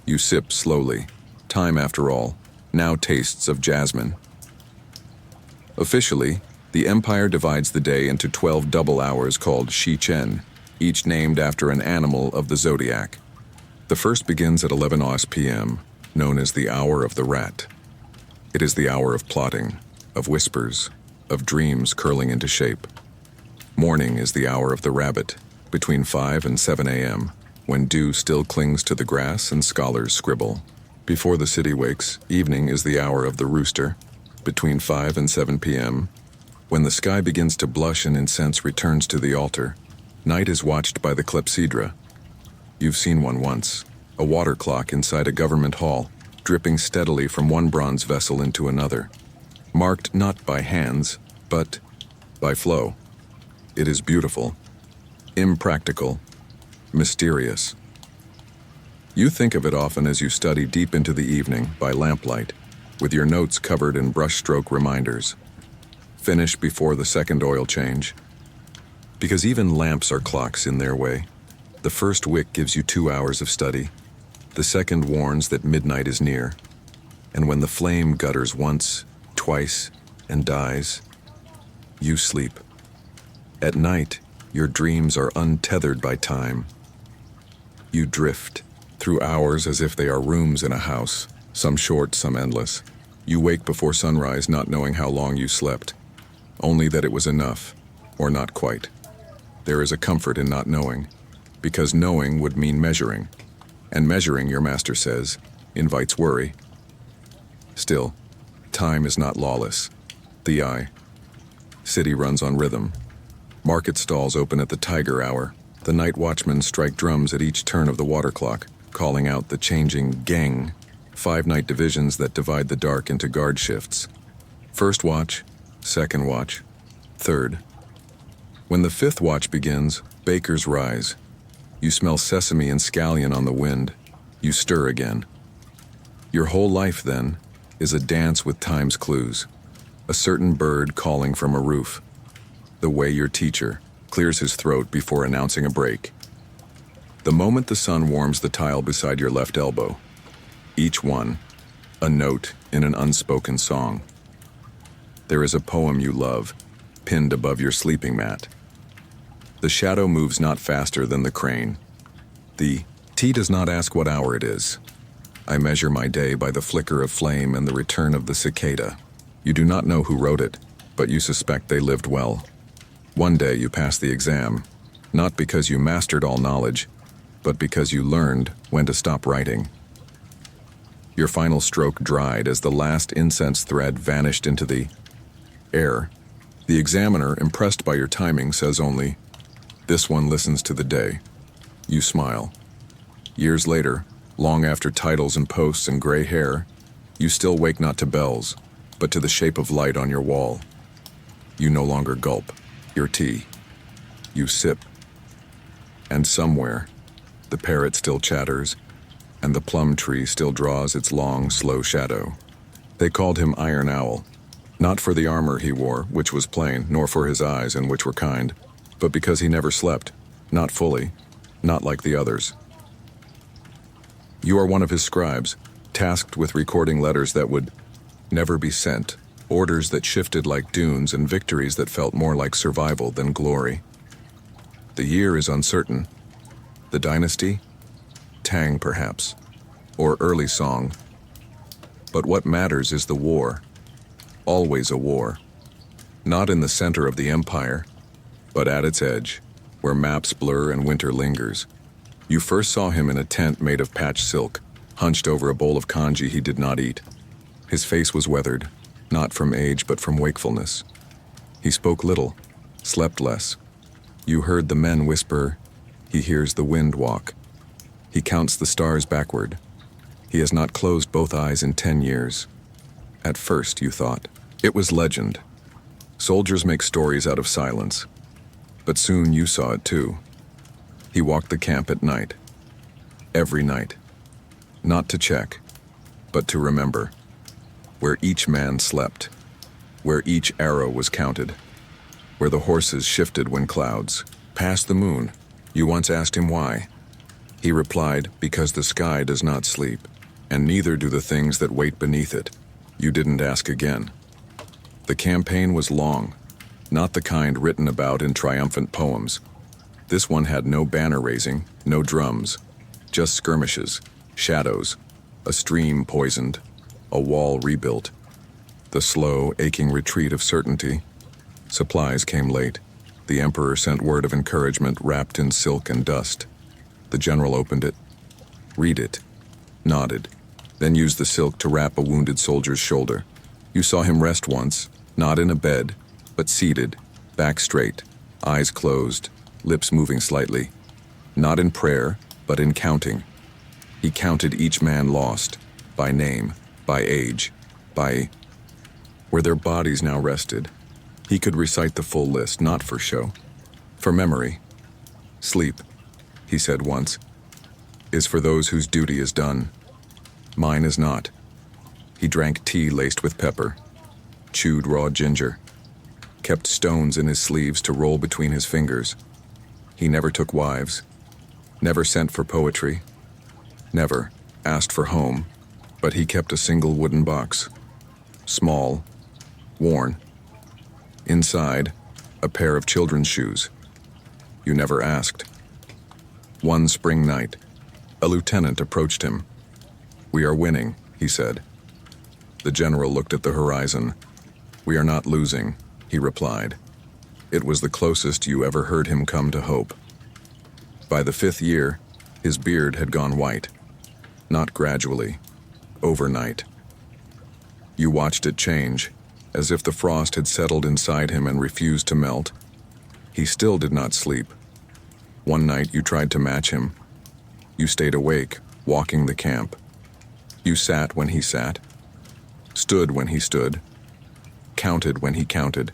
You sip slowly. Time, after all, now tastes of jasmine. Officially, the empire divides the day into 12 double hours called Shi-Chen, each named after an animal of the zodiac. The first begins at 11 p.m., known as the hour of the rat. It is the hour of plotting, of whispers, of dreams curling into shape. Morning is the hour of the rabbit, between 5 and 7 a.m., when dew still clings to the grass and scholars scribble. Before the city wakes, evening is the hour of the rooster, between 5 and 7 p.m., when the sky begins to blush and incense returns to the altar. Night is watched by the clepsydra. You've seen one once, a water clock inside a government hall, dripping steadily from one bronze vessel into another, marked not by hands, but by flow. It is beautiful, impractical, mysterious. You think of it often as you study deep into the evening by lamplight, with your notes covered in brushstroke reminders. Finish before the second oil change. Because even lamps are clocks in their way. The first wick gives you 2 hours of study. The second warns that midnight is near. And when the flame gutters once, twice, and dies, you sleep. At night, your dreams are untethered by time. You drift through hours as if they are rooms in a house, some short, some endless. You wake before sunrise not knowing how long you slept, only that it was enough, or not quite. There is a comfort in not knowing, because knowing would mean measuring, and measuring, your master says, invites worry. Still, time is not lawless. The eye. City runs on rhythm. Market stalls open at the tiger hour. The night watchmen strike drums at each turn of the water clock, calling out the changing gang, 5 night divisions that divide the dark into guard shifts. First watch, second watch, third. When the 5th watch begins, bakers rise. You smell sesame and scallion on the wind. You stir again. Your whole life, then, is a dance with time's clues. A certain bird calling from a roof. The way your teacher clears his throat before announcing a break. The moment the sun warms the tile beside your left elbow. Each one, a note in an unspoken song. There is a poem you love, pinned above your sleeping mat. The shadow moves not faster than the crane. The tea does not ask what hour it is. I measure my day by the flicker of flame and the return of the cicada. You do not know who wrote it, but you suspect they lived well. One day you pass the exam, not because you mastered all knowledge, but because you learned when to stop writing. Your final stroke dried as the last incense thread vanished into the air. The examiner, impressed by your timing, says only, "This one listens to the day." You smile. Years later, long after titles and posts and gray hair, you still wake not to bells, but to the shape of light on your wall. You no longer gulp your tea. You sip. And somewhere, the parrot still chatters, and the plum tree still draws its long, slow shadow. They called him Iron Owl, not for the armor he wore, which was plain, nor for his eyes, and which were kind, but because he never slept, not fully, not like the others. You are one of his scribes, tasked with recording letters that would never be sent, orders that shifted like dunes, and victories that felt more like survival than glory. The year is uncertain. The dynasty? Tang, perhaps, or early Song. But what matters is the war. Always a war. Not in the center of the empire, but at its edge, where maps blur and winter lingers. You first saw him in a tent made of patched silk, hunched over a bowl of congee he did not eat. His face was weathered, not from age but from wakefulness. He spoke little, slept less. You heard the men whisper, "He hears the wind walk." He counts the stars backward. He has not closed both eyes in 10 years. At first, you thought, it was legend. Soldiers make stories out of silence. But soon you saw it too. He walked the camp at night. Every night. Not to check, but to remember. Where each man slept. Where each arrow was counted. Where the horses shifted when clouds passed the moon. You once asked him why. He replied, "Because the sky does not sleep, and neither do the things that wait beneath it." You didn't ask again. The campaign was long, not the kind written about in triumphant poems. This one had no banner raising, no drums, just skirmishes, shadows, a stream poisoned, a wall rebuilt, the slow, aching retreat of certainty. Supplies came late. The emperor sent word of encouragement wrapped in silk and dust. The general opened it, read it, nodded, then used the silk to wrap a wounded soldier's shoulder. You saw him rest once, not in a bed, but seated, back straight, eyes closed, lips moving slightly. Not in prayer, but in counting. He counted each man lost, by name, by age, by where their bodies now rested. He could recite the full list, not for show, for memory. "Sleep," he said once, "is for those whose duty is done. Mine is not." He drank tea laced with pepper, chewed raw ginger, kept stones in his sleeves to roll between his fingers. He never took wives, never sent for poetry, never asked for home, but he kept a single wooden box, small, worn. Inside, a pair of children's shoes. You never asked. One spring night, a lieutenant approached him. "We are winning," he said. The general looked at the horizon. "We are not losing," he replied. It was the closest you ever heard him come to hope. By the 5th year, his beard had gone white. Not gradually, overnight. You watched it change, as if the frost had settled inside him and refused to melt. He still did not sleep. One night you tried to match him. You stayed awake, walking the camp. You sat when he sat, stood when he stood, counted when he counted.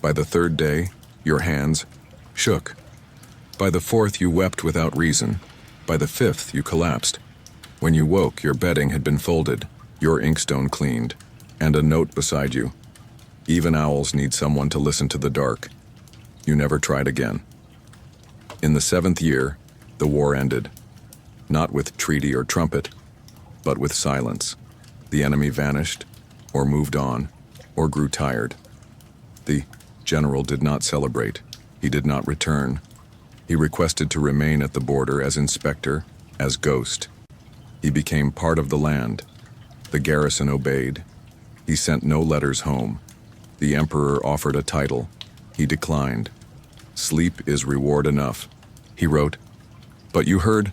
By the 3rd day, your hands shook. By the 4th, you wept without reason. By the 5th, you collapsed. When you woke, your bedding had been folded, your inkstone cleaned, and a note beside you. Even owls need someone to listen to the dark. You never tried again. In the 7th year, the war ended. Not with treaty or trumpet, but with silence. The enemy vanished, or moved on, or grew tired. The general did not celebrate. He did not return. He requested to remain at the border as inspector, as ghost. He became part of the land. The garrison obeyed. He sent no letters home. The emperor offered a title. He declined. "Sleep is reward enough," he wrote. But you heard,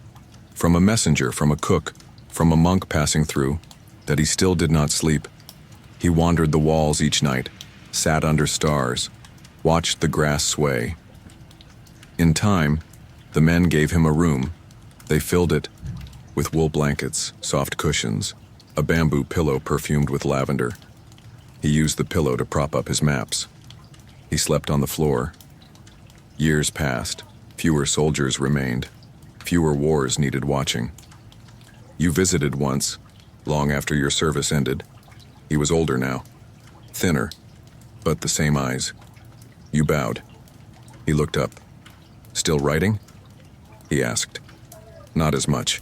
from a messenger, from a cook, from a monk passing through, that he still did not sleep. He wandered the walls each night, sat under stars, watched the grass sway. In time, the men gave him a room. They filled it with wool blankets, soft cushions, a bamboo pillow perfumed with lavender. He used the pillow to prop up his maps. He slept on the floor. Years passed. Fewer soldiers remained. Fewer wars needed watching. You visited once, long after your service ended. He was older now, thinner, but the same eyes. You bowed. He looked up. Still writing? He asked. Not as much.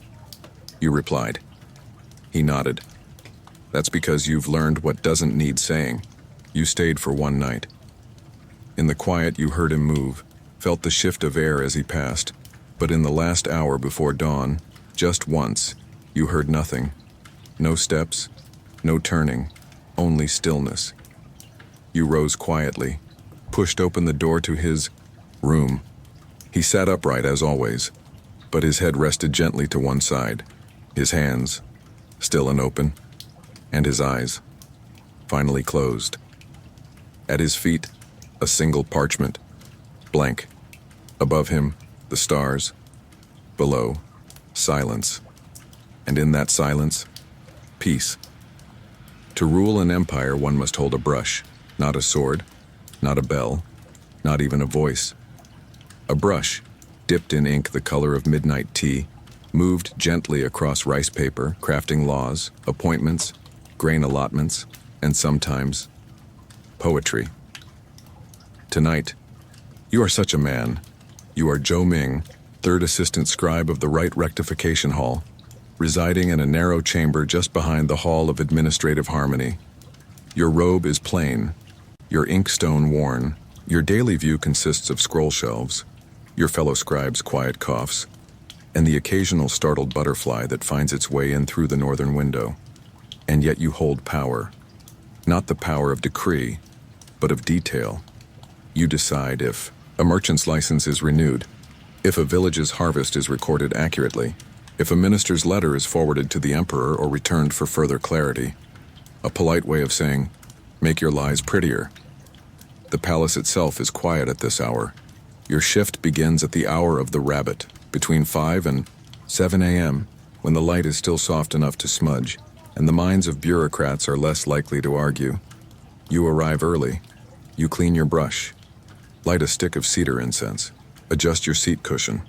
You replied. He nodded. That's because you've learned what doesn't need saying. You stayed for one night. In the quiet, you heard him move, felt the shift of air as he passed. But in the last hour before dawn, just once, you heard nothing. No steps, no turning, only stillness. You rose quietly, pushed open the door to his room. He sat upright as always, but his head rested gently to one side, his hands still unopen, and his eyes finally closed. At his feet, a single parchment, blank. Above him, the stars. Below, silence. And in that silence, peace. To rule an empire, one must hold a brush, not a sword, not a bell, not even a voice. A brush, dipped in ink the color of midnight tea, moved gently across rice paper, crafting laws, appointments, grain allotments, and sometimes poetry. Tonight, you are such a man. You are Zhou Ming, third assistant scribe of the Right Rectification Hall, residing in a narrow chamber just behind the Hall of Administrative Harmony. Your robe is plain, your inkstone worn. Your daily view consists of scroll shelves, your fellow scribe's quiet coughs, and the occasional startled butterfly that finds its way in through the northern window. And yet you hold power, not the power of decree, but of detail. You decide if a merchant's license is renewed, if a village's harvest is recorded accurately, if a minister's letter is forwarded to the emperor or returned for further clarity. A polite way of saying, make your lies prettier. The palace itself is quiet at this hour. Your shift begins at the hour of the rabbit, between 5 and 7 a.m., when the light is still soft enough to smudge, and the minds of bureaucrats are less likely to argue. You arrive early. You clean your brush. Light a stick of cedar incense. Adjust your seat cushion.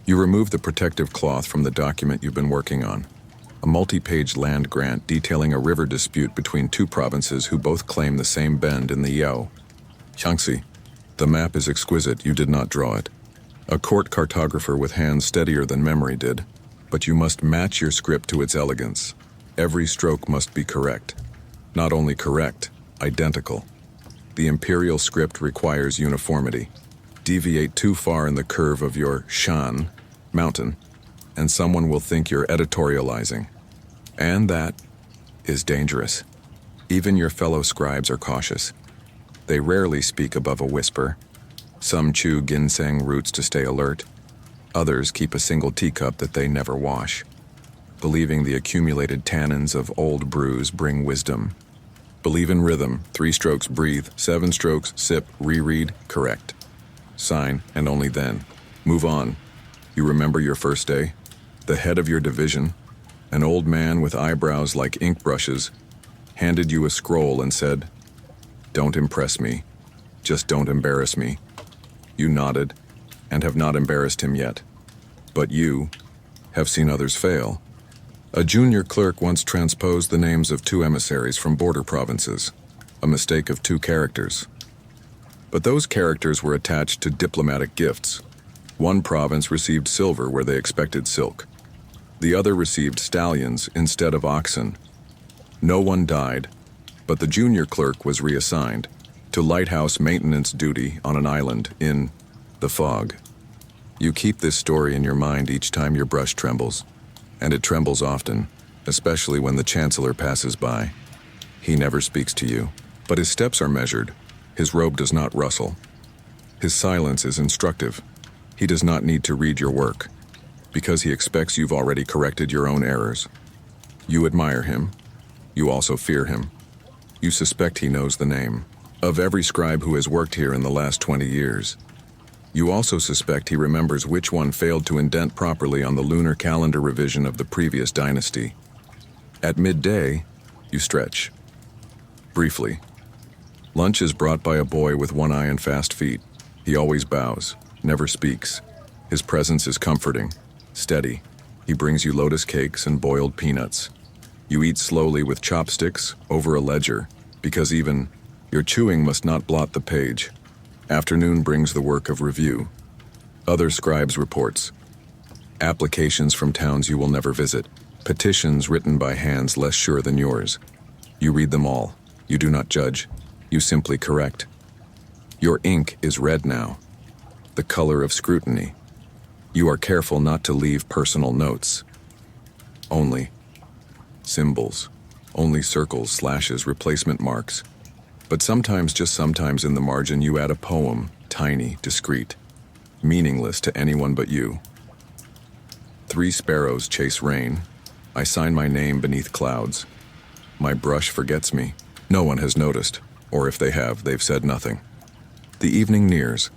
You remove the protective cloth from the document you've been working on. A multi-page land grant detailing a river dispute between two provinces who both claim the same bend in the Yao. Jiangxi. The map is exquisite, you did not draw it. A court cartographer with hands steadier than memory did. But you must match your script to its elegance. Every stroke must be correct. Not only correct, identical. The imperial script requires uniformity. Deviate too far in the curve of your shan, mountain, and someone will think you're editorializing. And that is dangerous. Even your fellow scribes are cautious. They rarely speak above a whisper. Some chew ginseng roots to stay alert. Others keep a single teacup that they never wash, believing the accumulated tannins of old brews bring wisdom. Believe in rhythm, 3 strokes breathe, 7 strokes sip, reread, correct. Sign, and only then. Move on. You remember your first day? The head of your division, an old man with eyebrows like ink brushes, handed you a scroll and said, "Don't impress me. Just don't embarrass me." You nodded, and have not embarrassed him yet. But you have seen others fail. A junior clerk once transposed the names of 2 emissaries from border provinces, a mistake of 2 characters. But those characters were attached to diplomatic gifts. One province received silver where they expected silk. The other received stallions instead of oxen. No one died, but the junior clerk was reassigned to lighthouse maintenance duty on an island in the fog. You keep this story in your mind each time your brush trembles, and it trembles often, especially when the chancellor passes by. He never speaks to you, but his steps are measured. His robe does not rustle. His silence is instructive. He does not need to read your work. because he expects you've already corrected your own errors. You admire him. You also fear him. You suspect he knows the name of every scribe who has worked here in the last 20 years. You also suspect he remembers which one failed to indent properly on the lunar calendar revision of the previous dynasty. At midday, you stretch. Briefly. Lunch is brought by a boy with one eye and fast feet. He always bows, never speaks. His presence is comforting, steady. He brings you lotus cakes and boiled peanuts. You eat slowly with chopsticks over a ledger, because even your chewing must not blot the page. Afternoon brings the work of review. Other scribes' reports. Applications from towns you will never visit. Petitions written by hands less sure than yours. You read them all. You do not judge. You simply correct. Your ink is red now, the color of scrutiny. You are careful not to leave personal notes. Only symbols, only circles, slashes, replacement marks. But sometimes, just sometimes in the margin, you add a poem, tiny, discreet, meaningless to anyone but you. 3 sparrows chase rain. I sign my name beneath clouds. My brush forgets me. No one has noticed, or if they have, they've said nothing. The evening nears.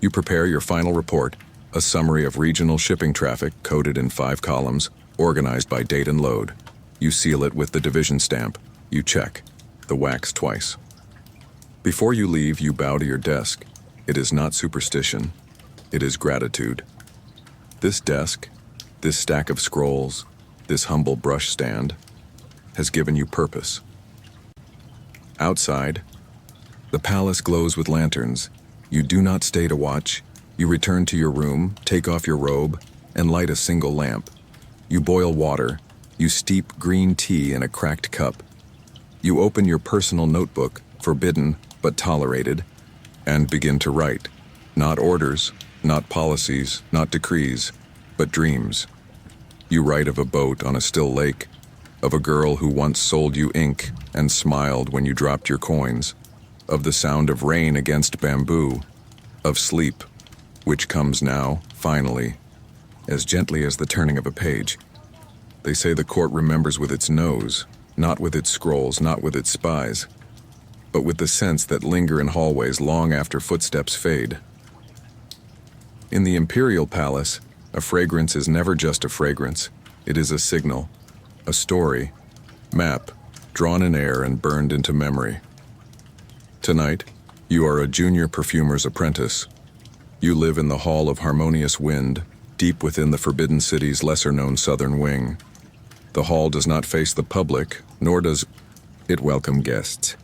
You prepare your final report, a summary of regional shipping traffic coded in 5 columns, organized by date and load. You seal it with the division stamp. You check the wax twice. Before you leave, you bow to your desk. It is not superstition. It is gratitude. This desk, this stack of scrolls, this humble brush stand, has given you purpose. Outside, the palace glows with lanterns. You do not stay to watch. You return to your room, take off your robe, and light a single lamp. You boil water. You steep green tea in a cracked cup. You open your personal notebook, forbidden but tolerated, and begin to write. Not orders, not policies, not decrees, but dreams. You write of a boat on a still lake, of a girl who once sold you ink and smiled when you dropped your coins, of the sound of rain against bamboo, of sleep, which comes now, finally, as gently as the turning of a page. They say the court remembers with its nose, not with its scrolls, not with its spies, but with the scents that linger in hallways long after footsteps fade. In the Imperial Palace, a fragrance is never just a fragrance. It is a signal, a story, map, drawn in air and burned into memory. Tonight, you are a junior perfumer's apprentice. You live in the Hall of Harmonious Wind, deep within the Forbidden City's lesser-known southern wing. The hall does not face the public, nor does it welcome guests.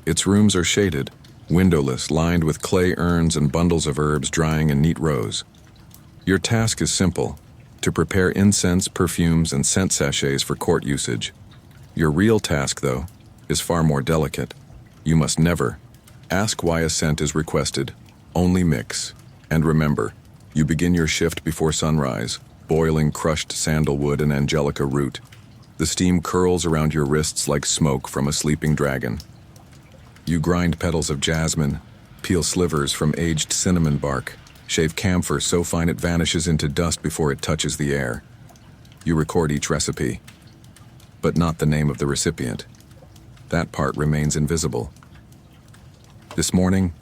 Its rooms are shaded, windowless, lined with clay urns and bundles of herbs drying in neat rows. Your task is simple: to prepare incense, perfumes, and scent sachets for court usage. Your real task, though, is far more delicate. You must never ask why a scent is requested, only mix. And remember, you begin your shift before sunrise, boiling crushed sandalwood and angelica root. The steam curls around your wrists like smoke from a sleeping dragon. You grind petals of jasmine, peel slivers from aged cinnamon bark, shave camphor so fine it vanishes into dust before it touches the air. You record each recipe, but not the name of the recipient. That part remains invisible. This morning,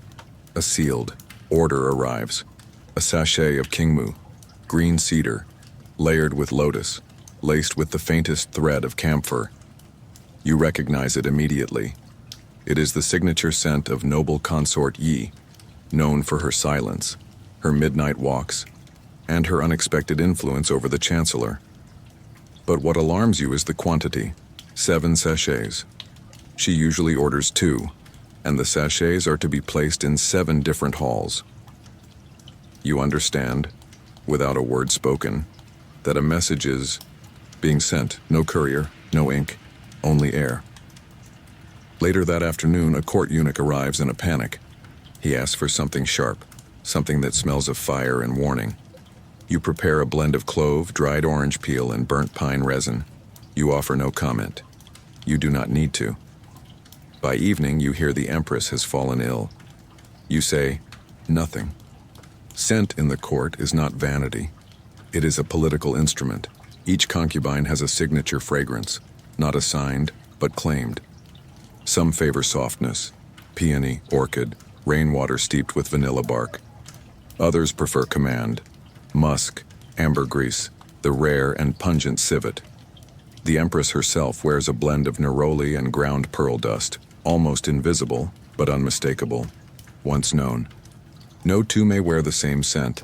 a sealed order arrives. A sachet of kingmu, green cedar, layered with lotus, laced with the faintest thread of camphor. You recognize it immediately. It is the signature scent of noble consort Yi, known for her silence, her midnight walks, and her unexpected influence over the chancellor. But what alarms you is the quantity: 7 sachets. She usually orders 2, and the sachets are to be placed in 7 different halls. You understand, without a word spoken, that a message is being sent. No courier, no ink, only air. Later that afternoon, a court eunuch arrives in a panic. He asks for something sharp, something that smells of fire and warning. You prepare a blend of clove, dried orange peel, and burnt pine resin. You offer no comment. You do not need to. By evening, you hear the Empress has fallen ill. You say, nothing. Scent in the court is not vanity. It is a political instrument. Each concubine has a signature fragrance, not assigned, but claimed. Some favor softness, peony, orchid, rainwater steeped with vanilla bark. Others prefer command, musk, ambergris, the rare and pungent civet. The empress herself wears a blend of neroli and ground pearl dust, almost invisible, but unmistakable, once known. No two may wear the same scent.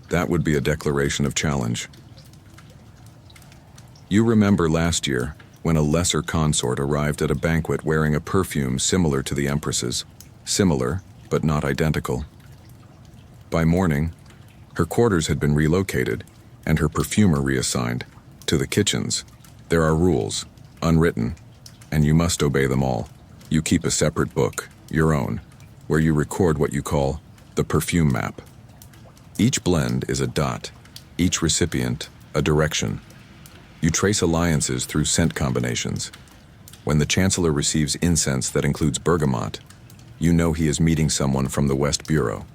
That would be a declaration of challenge. You remember last year, when a lesser consort arrived at a banquet wearing a perfume similar to the empress's. Similar, but not identical. By morning, her quarters had been relocated, and her perfumer reassigned to the kitchens. There are rules, unwritten, and you must obey them all. You keep a separate book, your own, where you record what you call the perfume map. Each blend is a dot, each recipient a direction. You trace alliances through scent combinations. When the chancellor receives incense that includes bergamot, you know he is meeting someone from the West Bureau.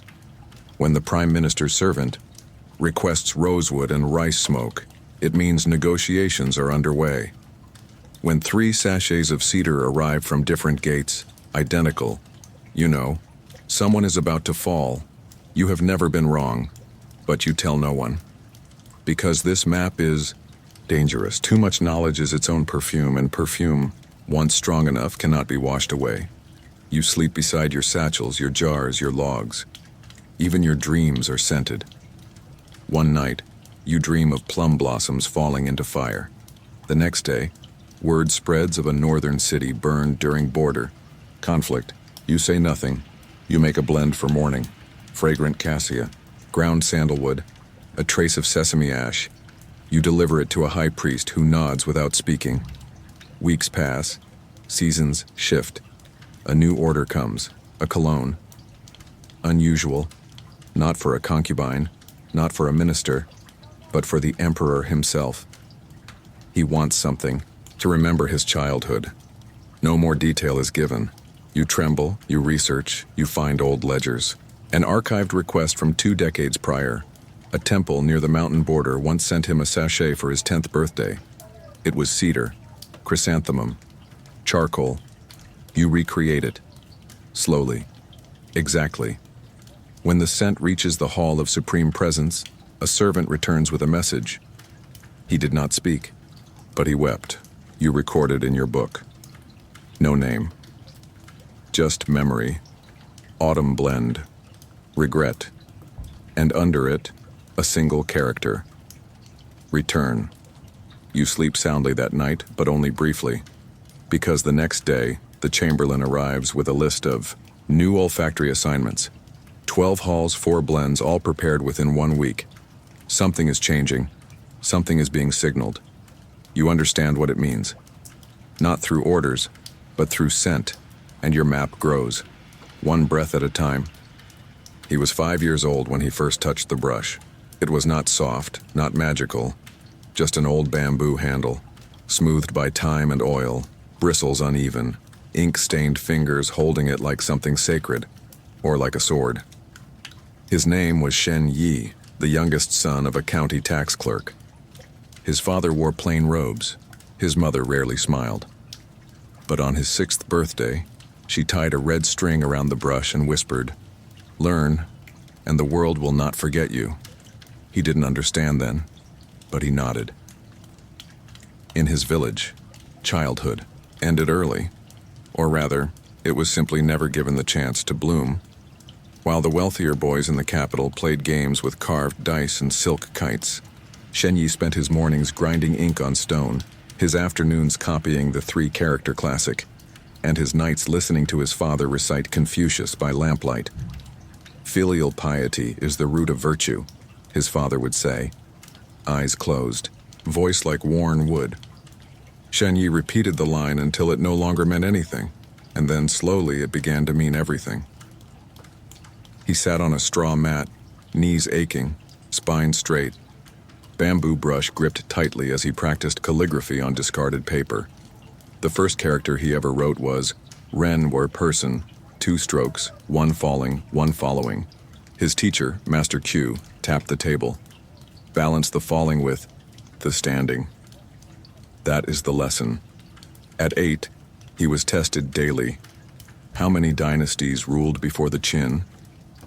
When the prime minister's servant requests rosewood and rice smoke, it means negotiations are underway. When 3 sachets of cedar arrive from different gates, identical, you know, someone is about to fall. You have never been wrong, but you tell no one. Because this map is dangerous. Too much knowledge is its own perfume, and perfume, once strong enough, cannot be washed away. You sleep beside your satchels, your jars, your logs. Even your dreams are scented. One night, you dream of plum blossoms falling into fire. The next day, word spreads of a northern city burned during border conflict. You say nothing. You make a blend for morning. Fragrant cassia, ground sandalwood, a trace of sesame ash. You deliver it to a high priest who nods without speaking. Weeks pass. Seasons shift. A new order comes, a cologne. Unusual, not for a concubine, not for a minister, but for the emperor himself. He wants something, to remember his childhood. No more detail is given. You tremble, you research, you find old ledgers. An archived request from 2 decades prior. A temple near the mountain border once sent him a sachet for his 10th birthday. It was cedar, chrysanthemum, charcoal. You recreate it. Slowly. Exactly. When the scent reaches the hall of supreme presence, a servant returns with a message. He did not speak, but he wept. You record it in your book. No name. Just memory. Autumn blend. Regret. And under it, a single character. Return. You sleep soundly that night, but only briefly, because the next day, the chamberlain arrives with a list of new olfactory assignments. 12 halls, 4 blends, all prepared within 1 week. Something is changing. Something is being signaled. You understand what it means. Not through orders, but through scent, and your map grows, 1 breath at a time. He was 5 years old when he first touched the brush. It was not soft, not magical, just an old bamboo handle, smoothed by time and oil, bristles uneven, ink-stained fingers holding it like something sacred, or like a sword. His name was Shen Yi, the youngest son of a county tax clerk. His father wore plain robes. His mother rarely smiled. But on his 6th birthday, she tied a red string around the brush and whispered, "Learn, and the world will not forget you." He didn't understand then, but he nodded. In his village, childhood ended early, or rather, it was simply never given the chance to bloom. While the wealthier boys in the capital played games with carved dice and silk kites, Shen Yi spent his mornings grinding ink on stone, his afternoons copying the 3-character classic, and his nights listening to his father recite Confucius by lamplight. Filial piety is the root of virtue, his father would say. Eyes closed, voice like worn wood. Shen Yi repeated the line until it no longer meant anything, and then slowly it began to mean everything. He sat on a straw mat, knees aching, spine straight, bamboo brush gripped tightly as he practiced calligraphy on discarded paper. The first character he ever wrote was Ren were person, 2 strokes, 1 falling, 1 following. His teacher, Master Q, tapped the table. Balance the falling with the standing. That is the lesson. At 8, he was tested daily. How many dynasties ruled before the chin?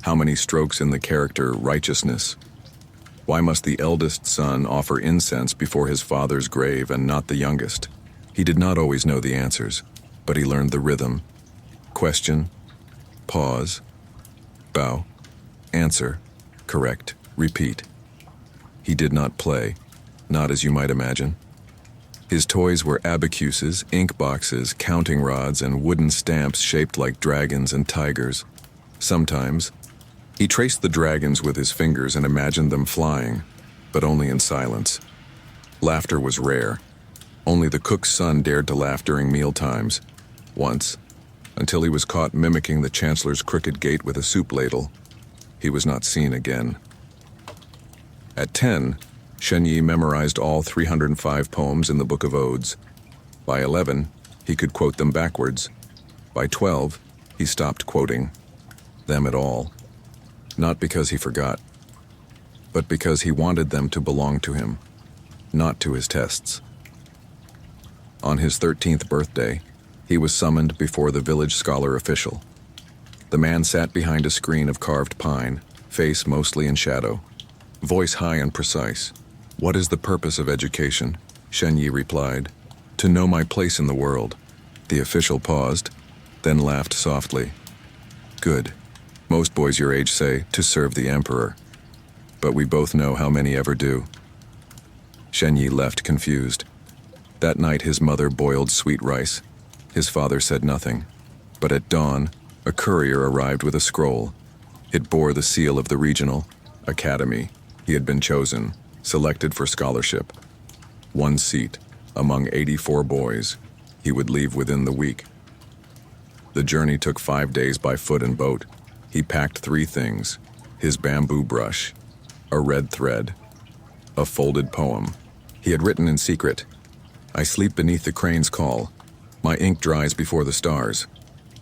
How many strokes in the character righteousness? Why must the eldest son offer incense before his father's grave and not the youngest? He did not always know the answers, but he learned the rhythm. Question, pause, bow, answer, correct, repeat. He did not play, not as you might imagine. His toys were abacuses, ink boxes, counting rods, and wooden stamps shaped like dragons and tigers. Sometimes, he traced the dragons with his fingers and imagined them flying, but only in silence. Laughter was rare. Only the cook's son dared to laugh during meal times. Once, until he was caught mimicking the chancellor's crooked gait with a soup ladle. He was not seen again. At 10, Shen Yi memorized all 305 poems in the Book of Odes. By 11, he could quote them backwards. By 12, he stopped quoting them at all. Not because he forgot, but because he wanted them to belong to him, not to his tests. On his 13th birthday, he was summoned before the village scholar official. The man sat behind a screen of carved pine, face mostly in shadow, voice high and precise. "What is the purpose of education?" Shen Yi replied. "To know my place in the world." The official paused, then laughed softly. "Good. Most boys your age say, to serve the emperor. But we both know how many ever do." Shen Yi left confused. That night his mother boiled sweet rice. His father said nothing. But at dawn, a courier arrived with a scroll. It bore the seal of the regional academy. He had been chosen, selected for scholarship. 1 seat, among 84 boys. He would leave within the week. The journey took 5 days by foot and boat. He packed 3 things: his bamboo brush, a red thread, a folded poem. He had written in secret, "I sleep beneath the crane's call. My ink dries before the stars.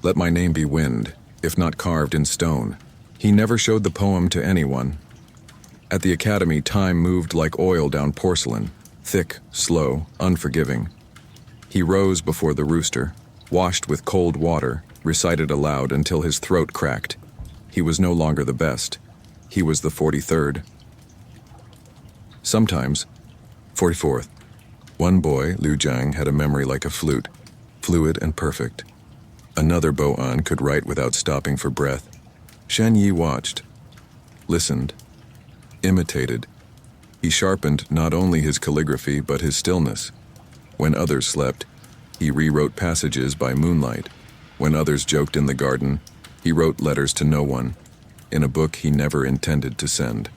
Let my name be wind, if not carved in stone." He never showed the poem to anyone. At the academy, time moved like oil down porcelain, thick, slow, unforgiving. He rose before the rooster, washed with cold water, recited aloud until his throat cracked. He was no longer the best. He was the 43rd. Sometimes, 44th. One boy, Liu Jiang, had a memory like a flute, fluid and perfect. Another Bo-an could write without stopping for breath. Shen Yi watched, listened, imitated. He sharpened not only his calligraphy but his stillness. When others slept, he rewrote passages by moonlight. When others joked in the garden, he wrote letters to no one, in a book he never intended to send.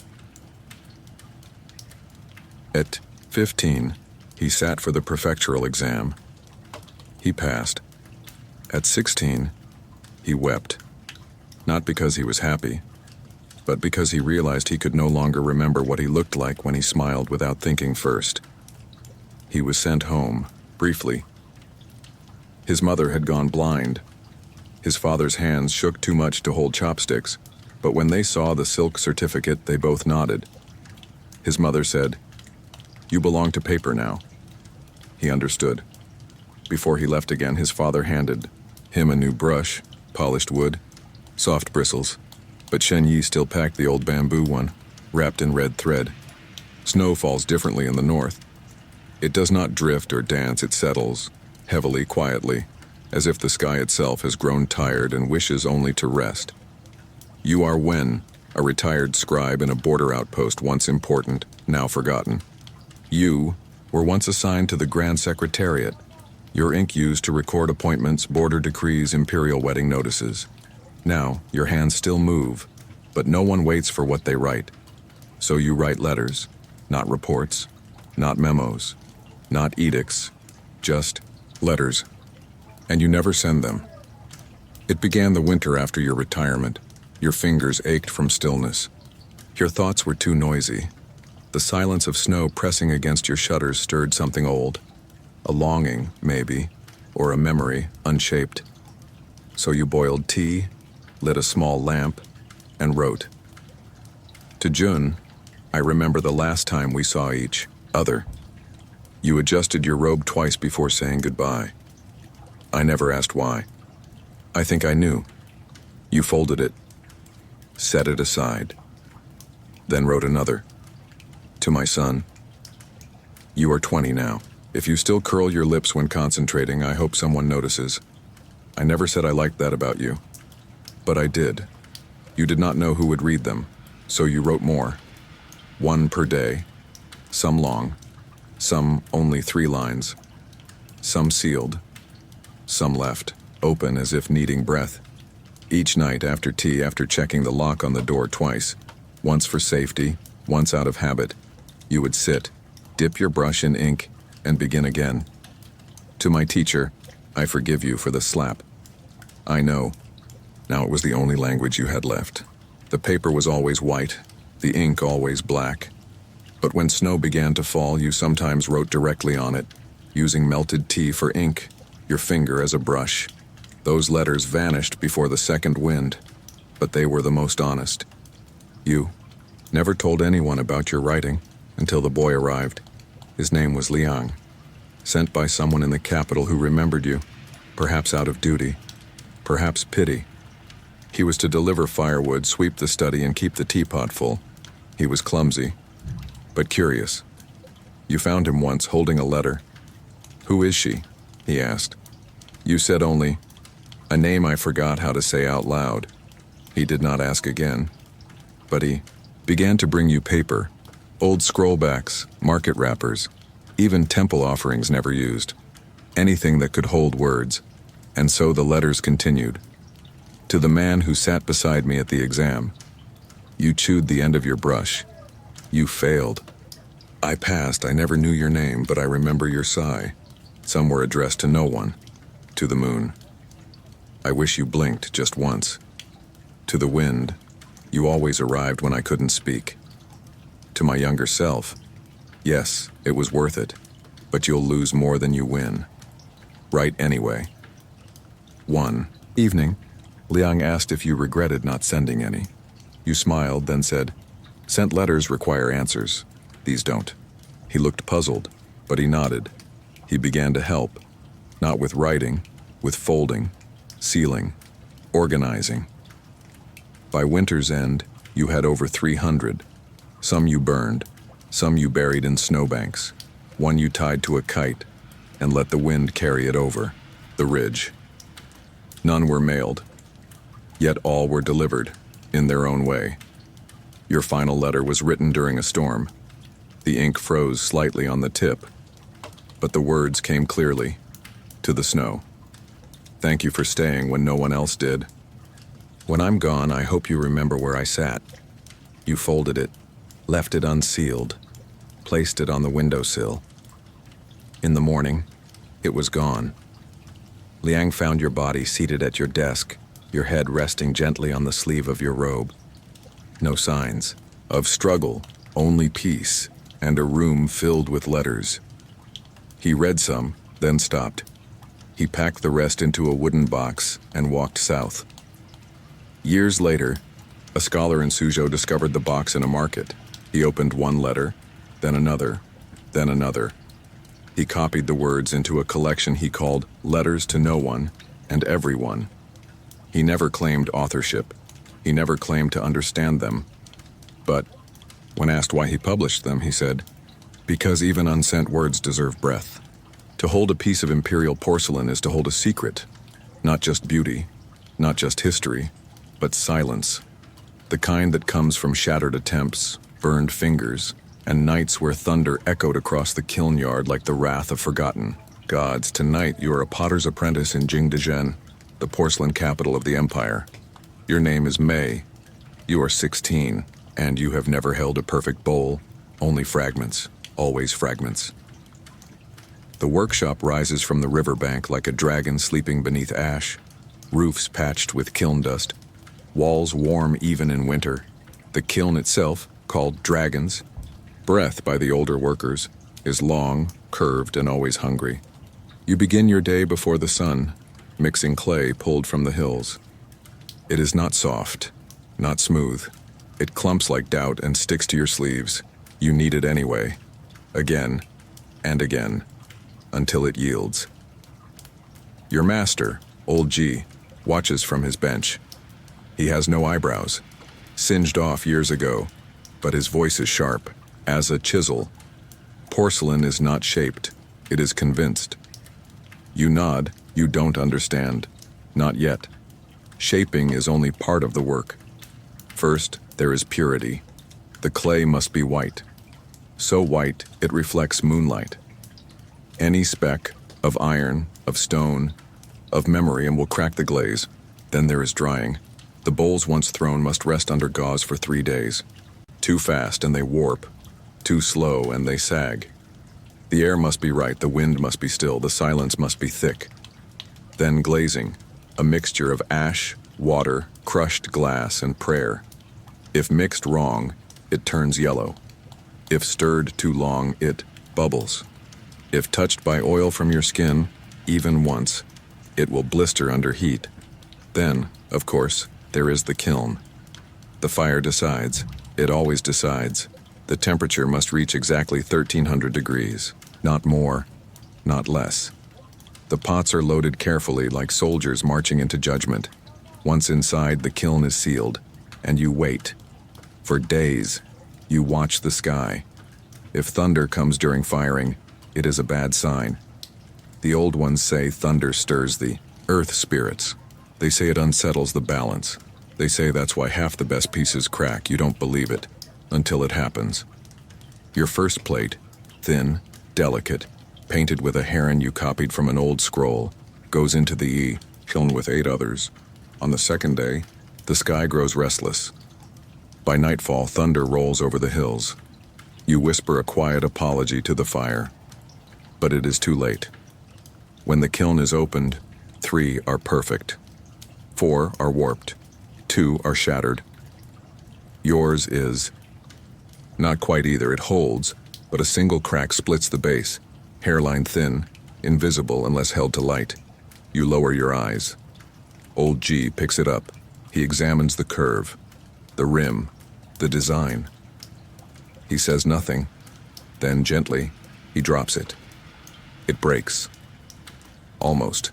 At 15, he sat for the prefectural exam. He passed. At 16, he wept. Not because he was happy, but because he realized he could no longer remember what he looked like when he smiled without thinking first. He was sent home, briefly. His mother had gone blind. His father's hands shook too much to hold chopsticks, but when they saw the silk certificate, they both nodded. His mother said, "You belong to paper now." He understood. Before he left again, his father handed him a new brush, polished wood, soft bristles, but Shen Yi still packed the old bamboo one, wrapped in red thread. Snow falls differently in the north. It does not drift or dance, it settles, heavily, quietly, as if the sky itself has grown tired and wishes only to rest. You are Wen, a retired scribe in a border outpost once important, now forgotten. You were once assigned to the Grand Secretariat, your ink used to record appointments, border decrees, imperial wedding notices. Now, your hands still move, but no one waits for what they write. So you write letters, not reports, not memos, not edicts, just letters. And you never send them. It began the winter after your retirement. Your fingers ached from stillness. Your thoughts were too noisy. The silence of snow pressing against your shutters stirred something old. A longing, maybe, or a memory, unshaped. So you boiled tea, lit a small lamp, and wrote. To Jun, I remember the last time we saw each other. You adjusted your robe twice before saying goodbye. I never asked why. I think I knew. You folded it, set it aside, then wrote another. To my son. You are 20 now. If you still curl your lips when concentrating, I hope someone notices. I never said I liked that about you. But I did. You did not know who would read them, so you wrote more. 1 per day. Some long. Some only 3 lines. Some sealed. Some left, open as if needing breath. Each night after tea, after checking the lock on the door twice, once for safety, once out of habit, you would sit, dip your brush in ink, and begin again. To my teacher, I forgive you for the slap. I know. Now it was the only language you had left. The paper was always white, the ink always black. But when snow began to fall, you sometimes wrote directly on it, using melted tea for ink, your finger as a brush. Those letters vanished before the second wind, but they were the most honest. You never told anyone about your writing until the boy arrived. His name was Liang, sent by someone in the capital who remembered you, perhaps out of duty, perhaps pity. He was to deliver firewood, sweep the study, and keep the teapot full. He was clumsy, but curious. You found him once holding a letter. Who is she? He asked. You said only, a name I forgot how to say out loud. He did not ask again, but he began to bring you paper, old scrollbacks, market wrappers, even temple offerings never used, anything that could hold words, and so the letters continued. To the man who sat beside me at the exam, you chewed the end of your brush. You failed. I passed. I never knew your name, but I remember your sigh. Some were addressed to no one. To the moon. I wish you blinked just once. To the wind. You always arrived when I couldn't speak. To my younger self. Yes, it was worth it, but you'll lose more than you win. Write anyway. 1 evening, Liang asked if you regretted not sending any. You smiled, then said, "Sent letters require answers. These don't." He looked puzzled, but he nodded. He began to help, not with writing, with folding, sealing, organizing. By winter's end, you had over 300. Some you burned, some you buried in snowbanks, one you tied to a kite and let the wind carry it over the ridge. None were mailed, yet all were delivered in their own way. Your final letter was written during a storm. The ink froze slightly on the tip, but the words came clearly to the snow. Thank you for staying when no one else did. When I'm gone, I hope you remember where I sat. You folded it, left it unsealed, placed it on the windowsill. In the morning, it was gone. Liang found your body seated at your desk, your head resting gently on the sleeve of your robe. No signs of struggle, only peace, and a room filled with letters. He read some, then stopped. He packed the rest into a wooden box and walked south. Years later, a scholar in Suzhou discovered the box in a market. He opened one letter, then another, then another. He copied the words into a collection he called Letters to No One and Everyone. He never claimed authorship. He never claimed to understand them. But when asked why he published them, he said, "Because even unsent words deserve breath. To hold a piece of imperial porcelain is to hold a secret, not just beauty, not just history, but silence. The kind that comes from shattered attempts, burned fingers, and nights where thunder echoed across the kiln yard like the wrath of forgotten gods. Tonight you are a potter's apprentice in Jingdezhen, the porcelain capital of the empire. Your name is Mei. You are 16, and you have never held a perfect bowl, only fragments, always fragments. The workshop rises from the riverbank like a dragon sleeping beneath ash, roofs patched with kiln dust, walls warm even in winter, the kiln itself, called dragons, breath by the older workers, is long, curved, and always hungry. You begin your day before the sun, mixing clay pulled from the hills. It is not soft, not smooth. It clumps like doubt and sticks to your sleeves. You knead it anyway, again and again, until it yields. Your master, old G, watches from his bench. He has no eyebrows, singed off years ago, but his voice is sharp, as a chisel. Porcelain is not shaped, it is convinced. You nod, you don't understand. Not yet. Shaping is only part of the work. First, there is purity. The clay must be white. So white, it reflects moonlight. Any speck of iron, of stone, of memory, and will crack the glaze. Then there is drying. The bowls once thrown must rest under gauze for 3 days. Too fast and they warp. Too slow and they sag. The air must be right, the wind must be still, the silence must be thick. Then glazing, a mixture of ash, water, crushed glass, and prayer. If mixed wrong, it turns yellow. If stirred too long, it bubbles. If touched by oil from your skin, even once, it will blister under heat. Then, of course, there is the kiln. The fire decides. It always decides. The temperature must reach exactly 1300 degrees. Not more, not less. The pots are loaded carefully like soldiers marching into judgment. Once inside, the kiln is sealed, and you wait. For days, you watch the sky. If thunder comes during firing, it is a bad sign. The old ones say thunder stirs the earth spirits. They say it unsettles the balance. They say that's why half the best pieces crack. You don't believe it until it happens. Your first plate, thin, delicate, painted with a heron you copied from an old scroll, goes into the kiln with 8 others. On the second day, the sky grows restless. By nightfall, thunder rolls over the hills. You whisper a quiet apology to the fire. But it is too late. When the kiln is opened, 3 are perfect. 4 are warped. 2 are shattered. Yours is not quite either. It holds, but a single crack splits the base, hairline thin, invisible unless held to light. You lower your eyes. Old G picks it up. He examines the curve, the rim, the design. He says nothing. Then gently, he drops it. It breaks. Almost.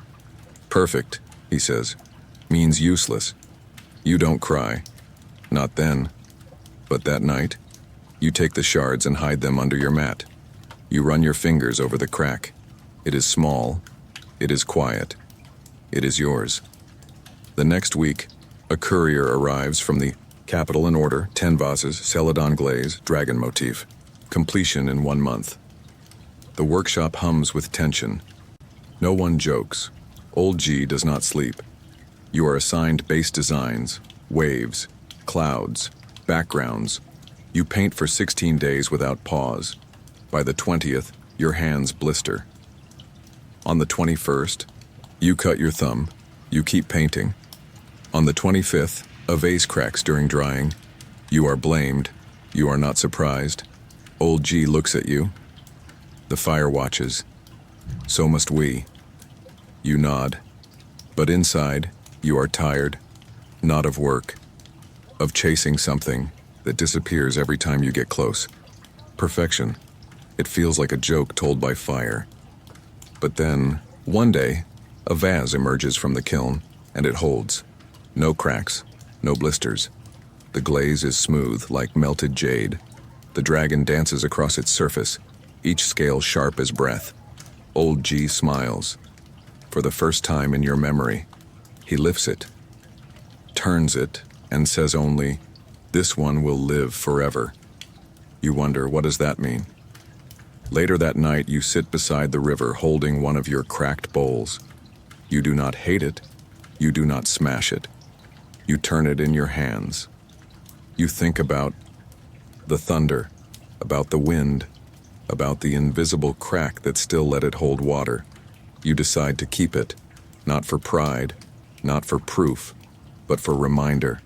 Perfect, he says, means useless. You don't cry. Not then. But that night, you take the shards and hide them under your mat. You run your fingers over the crack. It is small. It is quiet. It is yours. The next week, a courier arrives from the capital in order, 10 vases, celadon glaze, dragon motif. Completion in 1 month. The workshop hums with tension. No one jokes. Old G does not sleep. You are assigned base designs, waves, clouds, backgrounds. You paint for 16 days without pause. By the 20th, your hands blister. On the 21st, you cut your thumb. You keep painting. On the 25th, a vase cracks during drying. You are blamed. You are not surprised. Old G looks at you. The fire watches. So must we. You nod. But inside, you are tired. Not of work. Of chasing something that disappears every time you get close. Perfection. It feels like a joke told by fire. But then, one day, a vase emerges from the kiln, and it holds. No cracks, no blisters. The glaze is smooth, like melted jade. The dragon dances across its surface, each scale sharp as breath. Old G smiles. For the first time in your memory, he lifts it, turns it, and says only, "This one will live forever." You wonder, what does that mean? Later that night, you sit beside the river holding one of your cracked bowls. You do not hate it. You do not smash it. You turn it in your hands. You think about the thunder, about the wind, about the invisible crack that still let it hold water. You decide to keep it, not for pride, not for proof, but for reminder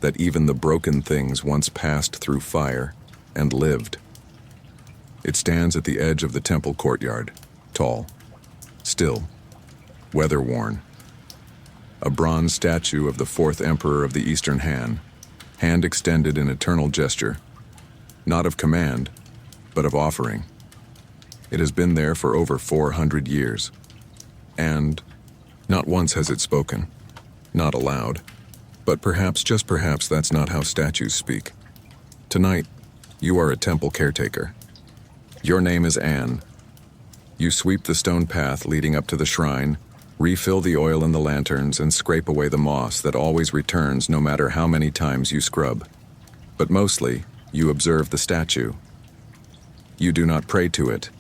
that even the broken things once passed through fire and lived. It stands at the edge of the temple courtyard, tall, still, weather-worn. A bronze statue of the 4th emperor of the Eastern Han, hand extended in eternal gesture. not of command, but of offering. It has been there for over 400 years. And not once has it spoken, not aloud. But perhaps, just perhaps, that's not how statues speak. Tonight, you are a temple caretaker. Your name is Anne. You sweep the stone path leading up to the shrine, refill the oil in the lanterns, and scrape away the moss that always returns no matter how many times you scrub. But mostly, you observe the statue. You do not pray to it.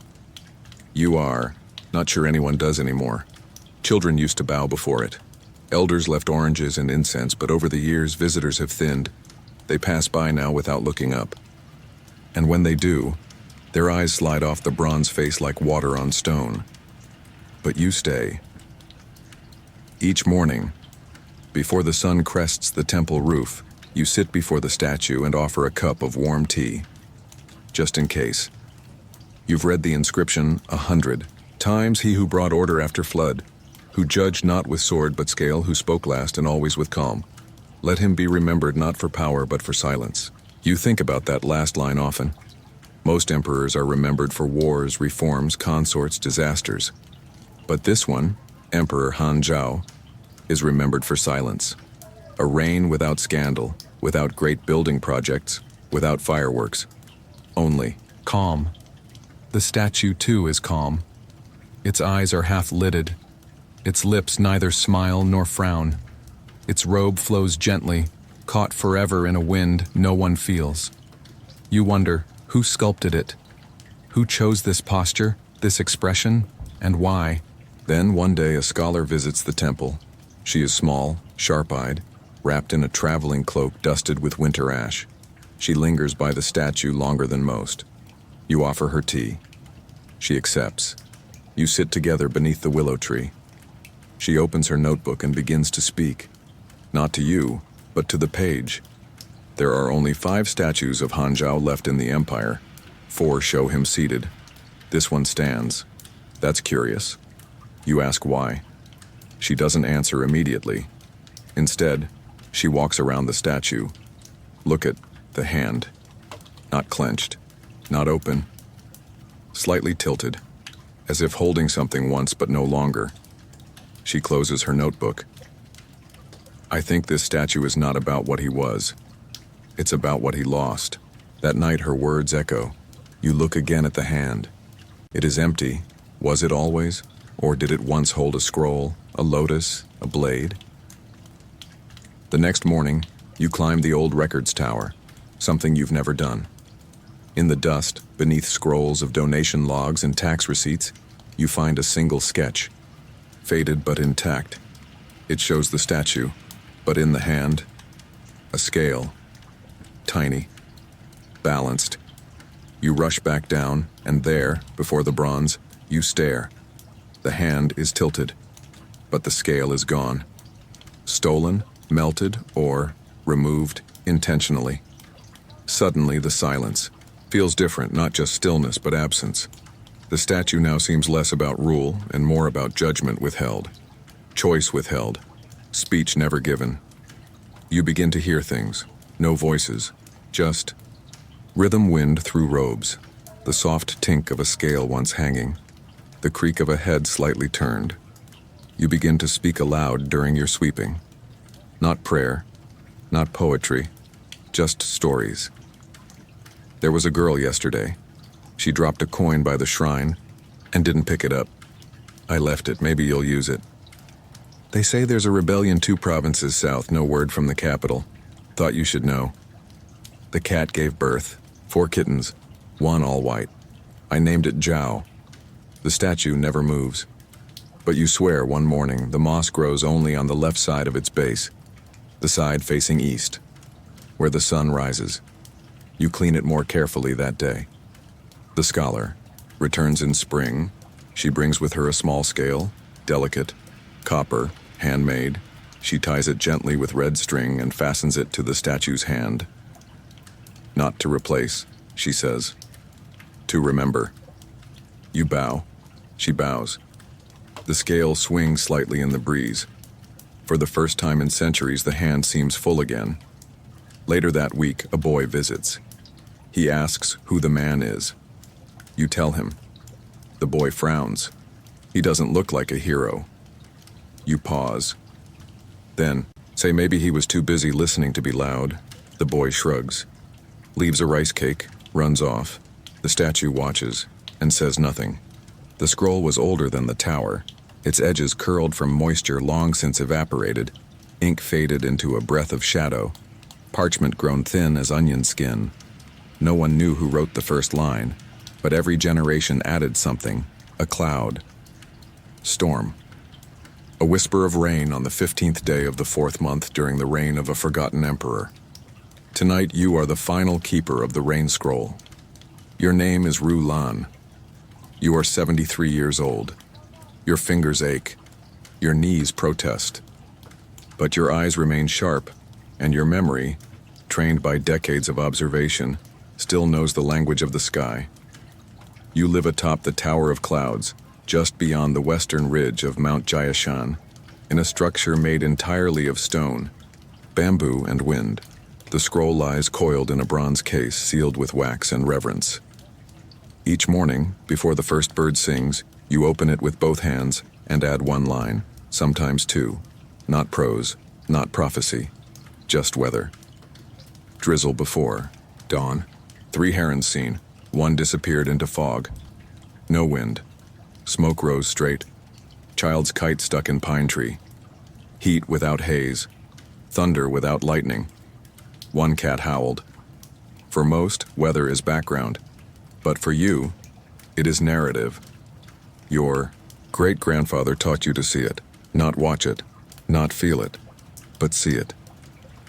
You are, not sure anyone does anymore. Children used to bow before it. Elders left oranges and incense, but over the years, visitors have thinned. They pass by now without looking up. And when they do, their eyes slide off the bronze face like water on stone. But you stay. Each morning, before the sun crests the temple roof, you sit before the statue and offer a cup of warm tea. Just in case. You've read the inscription 100 times, he who brought order after flood, who judged not with sword but scale, who spoke last and always with calm. Let him be remembered not for power but for silence. You think about that last line often. Most emperors are remembered for wars, reforms, consorts, disasters. But this one, Emperor Han Zhao, is remembered for silence. A reign without scandal, without great building projects, without fireworks. Only calm. The statue too is calm. Its eyes are half-lidded. Its lips neither smile nor frown. Its robe flows gently, caught forever in a wind no one feels. You wonder, who sculpted it? Who chose this posture, this expression, and why? Then one day a scholar visits the temple. She is small, sharp-eyed, wrapped in a traveling cloak dusted with winter ash. She lingers by the statue longer than most. You offer her tea. She accepts. You sit together beneath the willow tree. She opens her notebook and begins to speak. Not to you, but to the page. There are only 5 statues of Han Zhao left in the empire. 4 show him seated. This one stands. That's curious. You ask why. She doesn't answer immediately. Instead, she walks around the statue. Look at the hand. Not clenched, not open. Slightly tilted, as if holding something once but no longer. She closes her notebook. I think this statue is not about what he was. It's about what he lost. That night her words echo. You look again at the hand. It is empty. Was it always? Or did it once hold a scroll, a lotus, a blade? The next morning, you climb the old records tower, something you've never done. In the dust, beneath scrolls of donation logs and tax receipts, you find a single sketch. Faded but intact. It shows the statue, but in the hand, a scale. Tiny. Balanced. You rush back down, and there, before the bronze, you stare. The hand is tilted, but the scale is gone. Stolen, melted, or removed intentionally. Suddenly, the silence feels different, not just stillness, but absence. The statue now seems less about rule and more about judgment withheld, choice withheld, speech never given. You begin to hear things, no voices, just rhythm wind through robes, the soft tink of a scale once hanging, the creak of a head slightly turned. You begin to speak aloud during your sweeping. Not prayer, not poetry, just stories. There was a girl yesterday. She dropped a coin by the shrine and didn't pick it up. I left it, maybe you'll use it. They say there's a rebellion 2 provinces south, no word from the capital. Thought you should know. The cat gave birth, 4 kittens, 1 all white. I named it Zhao. The statue never moves. But you swear one morning the moss grows only on the left side of its base, the side facing east, where the sun rises. You clean it more carefully that day. The scholar returns in spring. She brings with her a small scale, delicate, copper, handmade. She ties it gently with red string and fastens it to the statue's hand. Not to replace, she says. To remember. You bow. She bows. The scale swings slightly in the breeze. For the first time in centuries, the hand seems full again. Later that week, a boy visits. He asks who the man is. You tell him. The boy frowns. He doesn't look like a hero. You pause. Then, say maybe he was too busy listening to be loud. The boy shrugs, leaves a rice cake, runs off. The statue watches, and says nothing. The scroll was older than the tower, its edges curled from moisture long since evaporated, ink faded into a breath of shadow, parchment grown thin as onion skin. No one knew who wrote the first line, but every generation added something, a cloud. Storm. A whisper of rain on the 15th day of the 4th month during the reign of a forgotten emperor. Tonight you are the final keeper of the rain scroll. Your name is Ru Lan. You are 73 years old. Your fingers ache. Your knees protest. But your eyes remain sharp, and your memory, trained by decades of observation, still knows the language of the sky. You live atop the Tower of Clouds, just beyond the western ridge of Mount Jiashan, in a structure made entirely of stone, bamboo, and wind. The scroll lies coiled in a bronze case sealed with wax and reverence. Each morning, before the first bird sings, you open it with both hands and add one line, sometimes two. Not prose, not prophecy, just weather. Drizzle before, dawn. 3 herons seen, 1 disappeared into fog. No wind. Smoke rose straight. Child's kite stuck in pine tree. Heat without haze. Thunder without lightning. 1 cat howled. For most, weather is background. But for you, it is narrative. Your great-grandfather taught you to see it, not watch it, not feel it, but see it.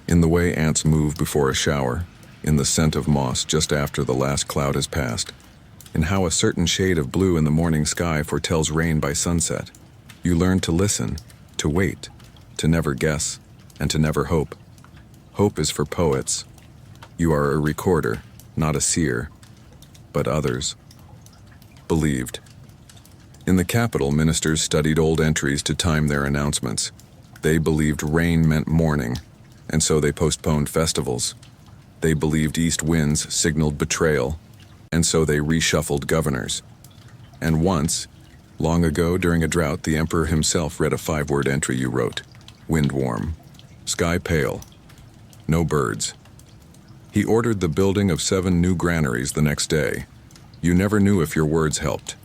In the way ants move before a shower, in the scent of moss just after the last cloud has passed, in how a certain shade of blue in the morning sky foretells rain by sunset. You learn to listen, to wait, to never guess, and to never hope. Hope is for poets. You are a recorder, not a seer, but others believed. In the capital, ministers studied old entries to time their announcements. They believed rain meant mourning, and so they postponed festivals. They believed east winds signaled betrayal, and so they reshuffled governors. And once, long ago during a drought, the emperor himself read a 5-word entry you wrote. Wind warm, sky pale, no birds. He ordered the building of 7 new granaries the next day. You never knew if your words helped.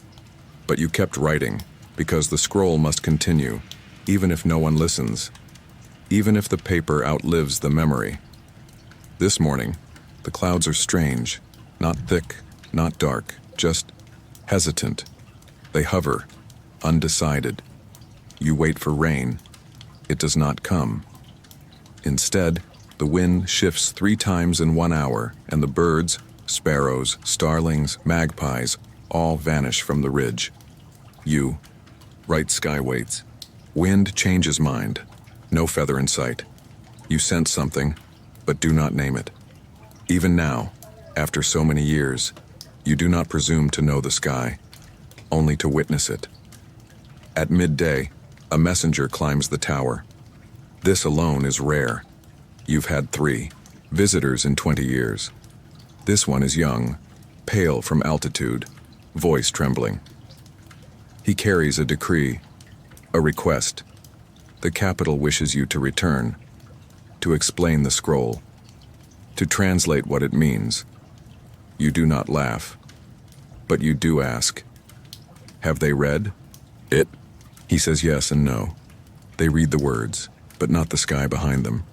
But you kept writing, because the scroll must continue, even if no one listens, even if the paper outlives the memory. This morning, the clouds are strange, not thick, not dark, just hesitant. They hover, undecided. You wait for rain. It does not come. Instead, the wind shifts 3 times in 1 hour, and the birds, sparrows, starlings, magpies, all vanish from the ridge. You, right sky waits. Wind changes mind. No feather in sight. You sense something, but do not name it. Even now, after so many years, you do not presume to know the sky, only to witness it. At midday, a messenger climbs the tower. This alone is rare. You've had 3 visitors in 20 years. This one is young, pale from altitude, voice trembling. He carries a decree, a request. The capital wishes you to return, to explain the scroll, to translate what it means. You do not laugh, but you do ask, have they read it? He says yes and no. They read the words, but not the sky behind them.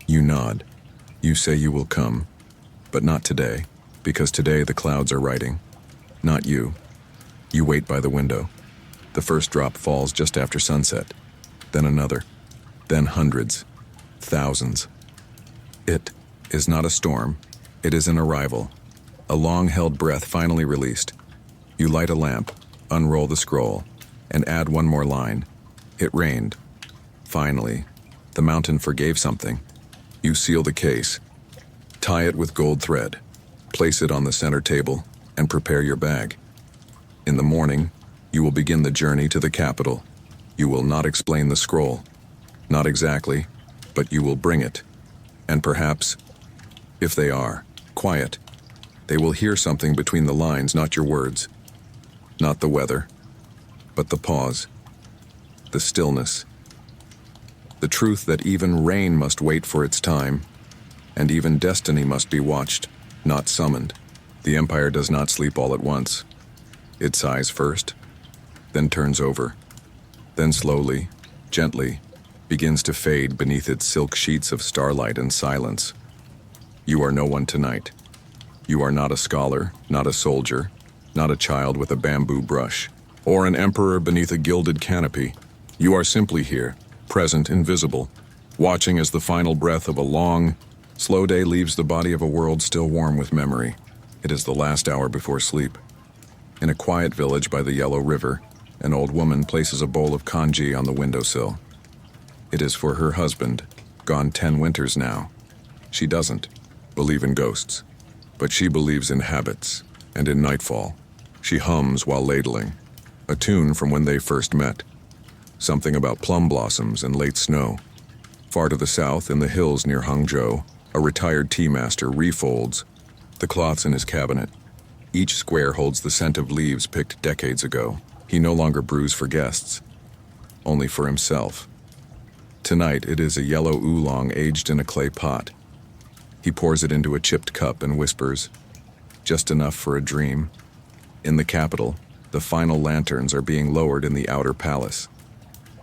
You nod. You say you will come, but not today, because today the clouds are writing. Not you. You wait by the window. The first drop falls just after sunset, then another, then hundreds, thousands. It is not a storm, it is an arrival, a long-held breath finally released. You light a lamp, unroll the scroll, and add one more line. It rained. Finally, the mountain forgave something. You seal the case, tie it with gold thread, place it on the center table, and prepare your bag. In the morning, you will begin the journey to the capital. You will not explain the scroll. Not exactly, but you will bring it. And perhaps, if they are quiet, They will hear something between the lines, not your words. Not the weather, but the pause, the stillness. The truth that even rain must wait for its time, and even destiny must be watched, not summoned. The Empire does not sleep all at once. It sighs first, then turns over, then slowly, gently, begins to fade beneath its silk sheets of starlight and silence. You are no one tonight. You are not a scholar, not a soldier, not a child with a bamboo brush, or an emperor beneath a gilded canopy. You are simply here, present, invisible, watching as the final breath of a long, slow day leaves the body of a world still warm with memory. It is the last hour before sleep. In a quiet village by the Yellow River, an old woman places a bowl of congee on the windowsill. It is for her husband, gone 10 winters now. She doesn't believe in ghosts, but she believes in habits and in nightfall. She hums while ladling, a tune from when they first met. Something about plum blossoms and late snow. Far to the south, in the hills near Hangzhou, a retired tea master refolds the cloths in his cabinet. Each square holds the scent of leaves picked decades ago. He no longer brews for guests, only for himself. Tonight it is a yellow oolong aged in a clay pot. He pours it into a chipped cup and whispers, just enough for a dream. In the capital, the final lanterns are being lowered in the outer palace.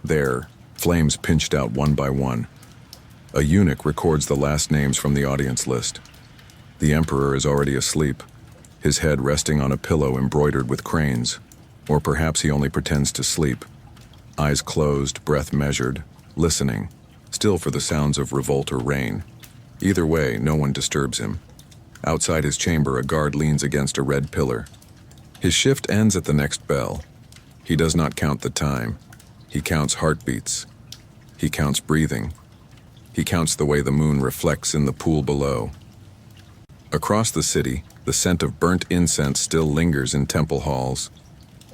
There, flames pinched out one by one. A eunuch records the last names from the audience list. The emperor is already asleep, his head resting on a pillow embroidered with cranes. Or perhaps he only pretends to sleep. Eyes closed, breath measured, listening, still for the sounds of revolt or rain. Either way, no one disturbs him. Outside his chamber, a guard leans against a red pillar. His shift ends at the next bell. He does not count the time. He counts heartbeats. He counts breathing. He counts the way the moon reflects in the pool below. Across the city, the scent of burnt incense still lingers in temple halls.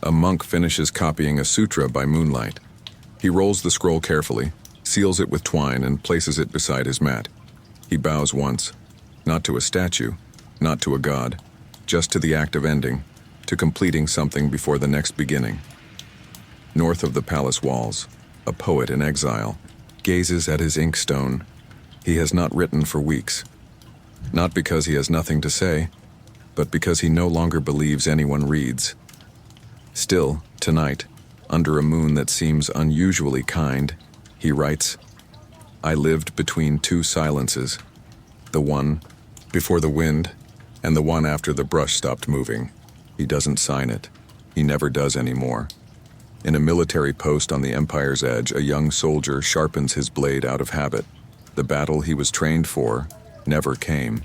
A monk finishes copying a sutra by moonlight. He rolls the scroll carefully, seals it with twine, and places it beside his mat. He bows once, not to a statue, not to a god, just to the act of ending, to completing something before the next beginning. North of the palace walls, a poet in exile gazes at his inkstone. He has not written for weeks. Not because he has nothing to say, but because he no longer believes anyone reads. Still, tonight, under a moon that seems unusually kind, he writes, I lived between two silences, the one before the wind and the one after the brush stopped moving. He doesn't sign it. He never does anymore. In a military post on the Empire's edge, a young soldier sharpens his blade out of habit. The battle he was trained for never came.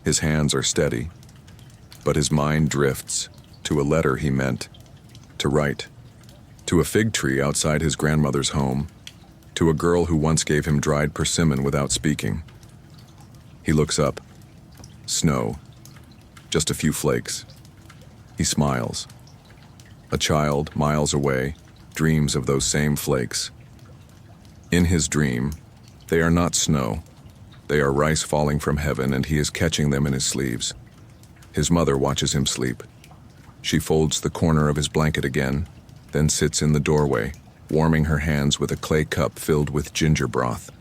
His hands are steady, but his mind drifts to a letter he meant to write, to a fig tree outside his grandmother's home, to a girl who once gave him dried persimmon without speaking. He looks up. Snow. Just a few flakes. He smiles. A child, miles away, dreams of those same flakes. In his dream, they are not snow. They are rice falling from heaven, and he is catching them in his sleeves. His mother watches him sleep. She folds the corner of his blanket again, then sits in the doorway, warming her hands with a clay cup filled with ginger broth.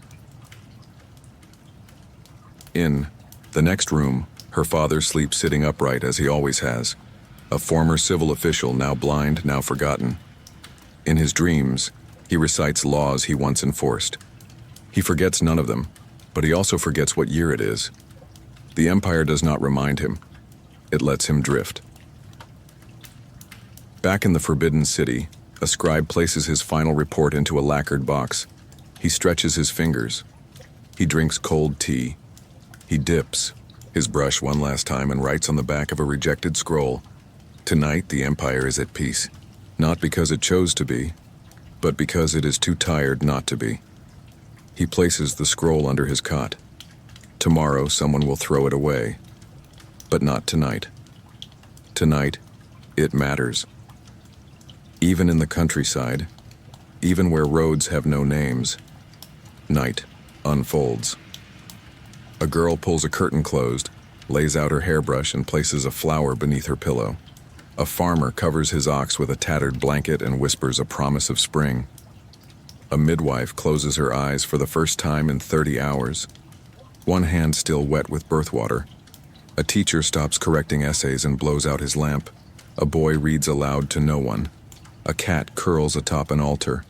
In the next room, her father sleeps sitting upright as he always has, a former civil official now blind, now forgotten. In his dreams, he recites laws he once enforced. He forgets none of them, but he also forgets what year it is. The Empire does not remind him. It lets him drift. Back in the Forbidden City, a scribe places his final report into a lacquered box. He stretches his fingers. He drinks cold tea. He dips his brush one last time and writes on the back of a rejected scroll, Tonight the Empire is at peace, not because it chose to be, but because it is too tired not to be. He places the scroll under his cot. Tomorrow someone will throw it away, but not tonight. Tonight, it matters. Even in the countryside, even where roads have no names, night unfolds. A girl pulls a curtain closed, lays out her hairbrush and places a flower beneath her pillow. A farmer covers his ox with a tattered blanket and whispers a promise of spring. A midwife closes her eyes for the first time in 30 hours, one hand still wet with birth water. A teacher stops correcting essays and blows out his lamp. A boy reads aloud to no one. A cat curls atop an altar.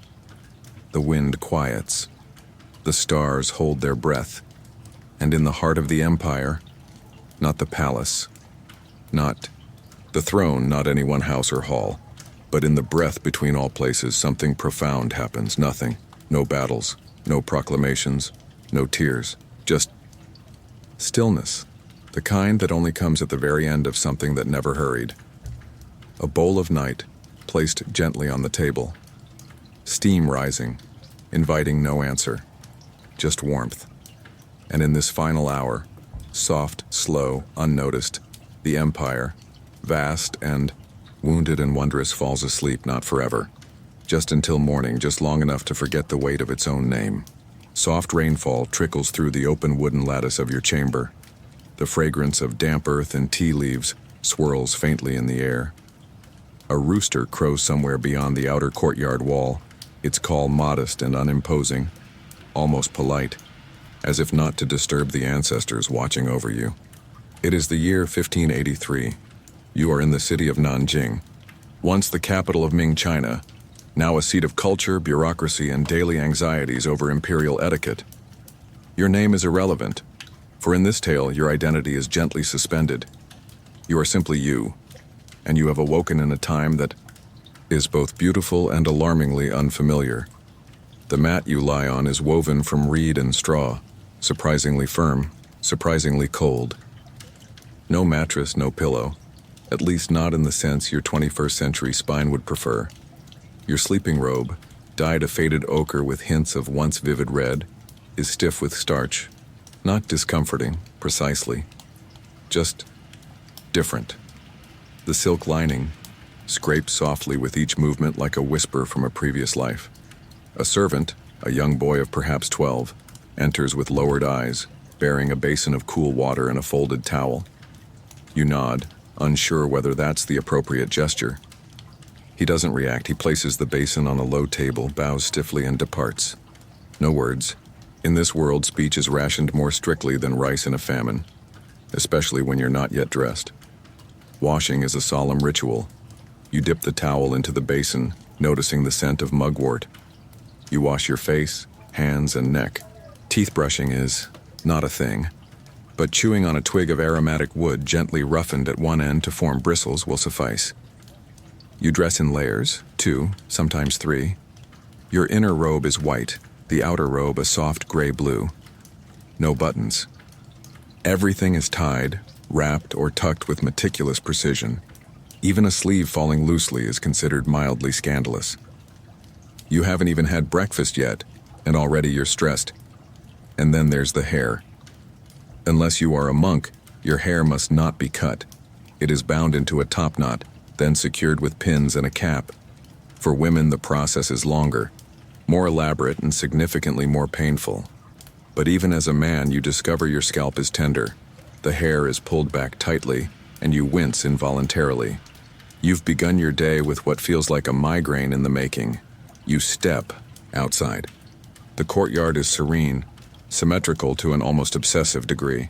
The wind quiets. The stars hold their breath. And in the heart of the empire, not the palace, not the throne, not any one house or hall, but in the breath between all places, something profound happens. Nothing. No battles, no proclamations, no tears, just stillness, the kind that only comes at the very end of something that never hurried. A bowl of night, placed gently on the table. Steam rising, inviting no answer, just warmth. And in this final hour, soft, slow, unnoticed, the empire, vast and wounded and wondrous, falls asleep, not forever. Just until morning, just long enough to forget the weight of its own name. Soft rainfall trickles through the open wooden lattice of your chamber. The fragrance of damp earth and tea leaves swirls faintly in the air. A rooster crows somewhere beyond the outer courtyard wall, its call modest and unimposing, almost polite, as if not to disturb the ancestors watching over you. It is the year 1583. You are in the city of Nanjing, once the capital of Ming China, now a seat of culture, bureaucracy, and daily anxieties over imperial etiquette. Your name is irrelevant, for in this tale your identity is gently suspended. You are simply you, and you have awoken in a time that is both beautiful and alarmingly unfamiliar. The mat you lie on is woven from reed and straw, surprisingly firm, surprisingly cold. No mattress, no pillow, at least not in the sense your 21st century spine would prefer. Your sleeping robe, dyed a faded ochre with hints of once vivid red, is stiff with starch, not discomforting, precisely, just different. The silk lining scrapes softly with each movement like a whisper from a previous life. A servant, a young boy of perhaps 12, enters with lowered eyes, bearing a basin of cool water and a folded towel. You nod, unsure whether that's the appropriate gesture. He doesn't react. He places the basin on a low table, bows stiffly, and departs. No words. In this world, speech is rationed more strictly than rice in a famine, especially when you're not yet dressed. Washing is a solemn ritual. You dip the towel into the basin, noticing the scent of mugwort. You wash your face, hands, and neck. Teeth brushing is not a thing, but chewing on a twig of aromatic wood gently roughened at one end to form bristles will suffice. You dress in layers, 2, sometimes 3. Your inner robe is white, the outer robe a soft gray-blue. No buttons. Everything is tied, wrapped, or tucked with meticulous precision. Even a sleeve falling loosely is considered mildly scandalous. You haven't even had breakfast yet, and already you're stressed. And then there's the hair. Unless you are a monk, your hair must not be cut. It is bound into a topknot, then secured with pins and a cap. For women, the process is longer, more elaborate, and significantly more painful. But even as a man, you discover your scalp is tender. The hair is pulled back tightly, and you wince involuntarily. You've begun your day with what feels like a migraine in the making. You step outside. The courtyard is serene, symmetrical to an almost obsessive degree.